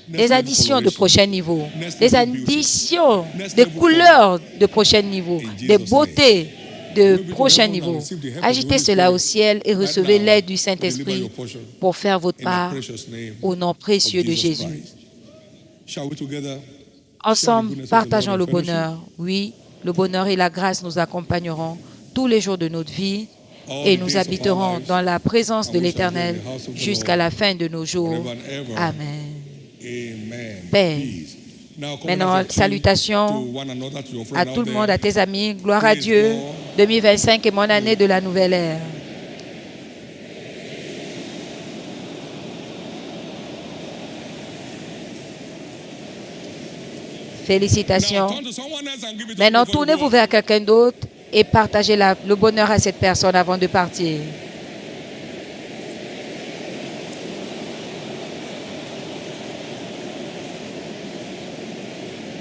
Next Les level additions de coloration. prochain niveau. Next Les level beauty. additions Next des level couleurs de prochain niveau. In Des Jesus' beautés de Glory to prochain heaven and niveau. receive the help of the Agitez Holy cela Spirit au ciel et right recevez now l'aide du to deliver Saint-Esprit your portion pour faire votre in the part precious name au nom précieux of de Jesus Jésus. Christ. Shall we together Ensemble, goodness of the partageons Lord le in fellowship? bonheur. Oui, le bonheur et la grâce nous accompagneront tous les jours de notre vie all et the nous days of our habiterons lives, dans la présence and de we shall dwell in l'Éternel the house of the jusqu'à Lord la fin de nos jours. forever and ever. Amen. Amen. Paix. Peace. Now, come Maintenant, as a team salutations to one another, to your friend à out tout le there. monde, à tes amis. Gloire à Praise Dieu. God. 2025 est mon année de la nouvelle ère. Now, Félicitations. turn to someone else and give it to Maintenant, them before you tournez-vous go. vers quelqu'un d'autre et partagez le bonheur à cette personne avant de partir.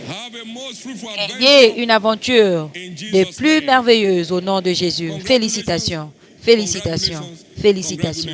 Have a most fruitful adventure. Ayez une aventure des plus merveilleuses au nom de Jésus. Félicitations, félicitations, félicitations.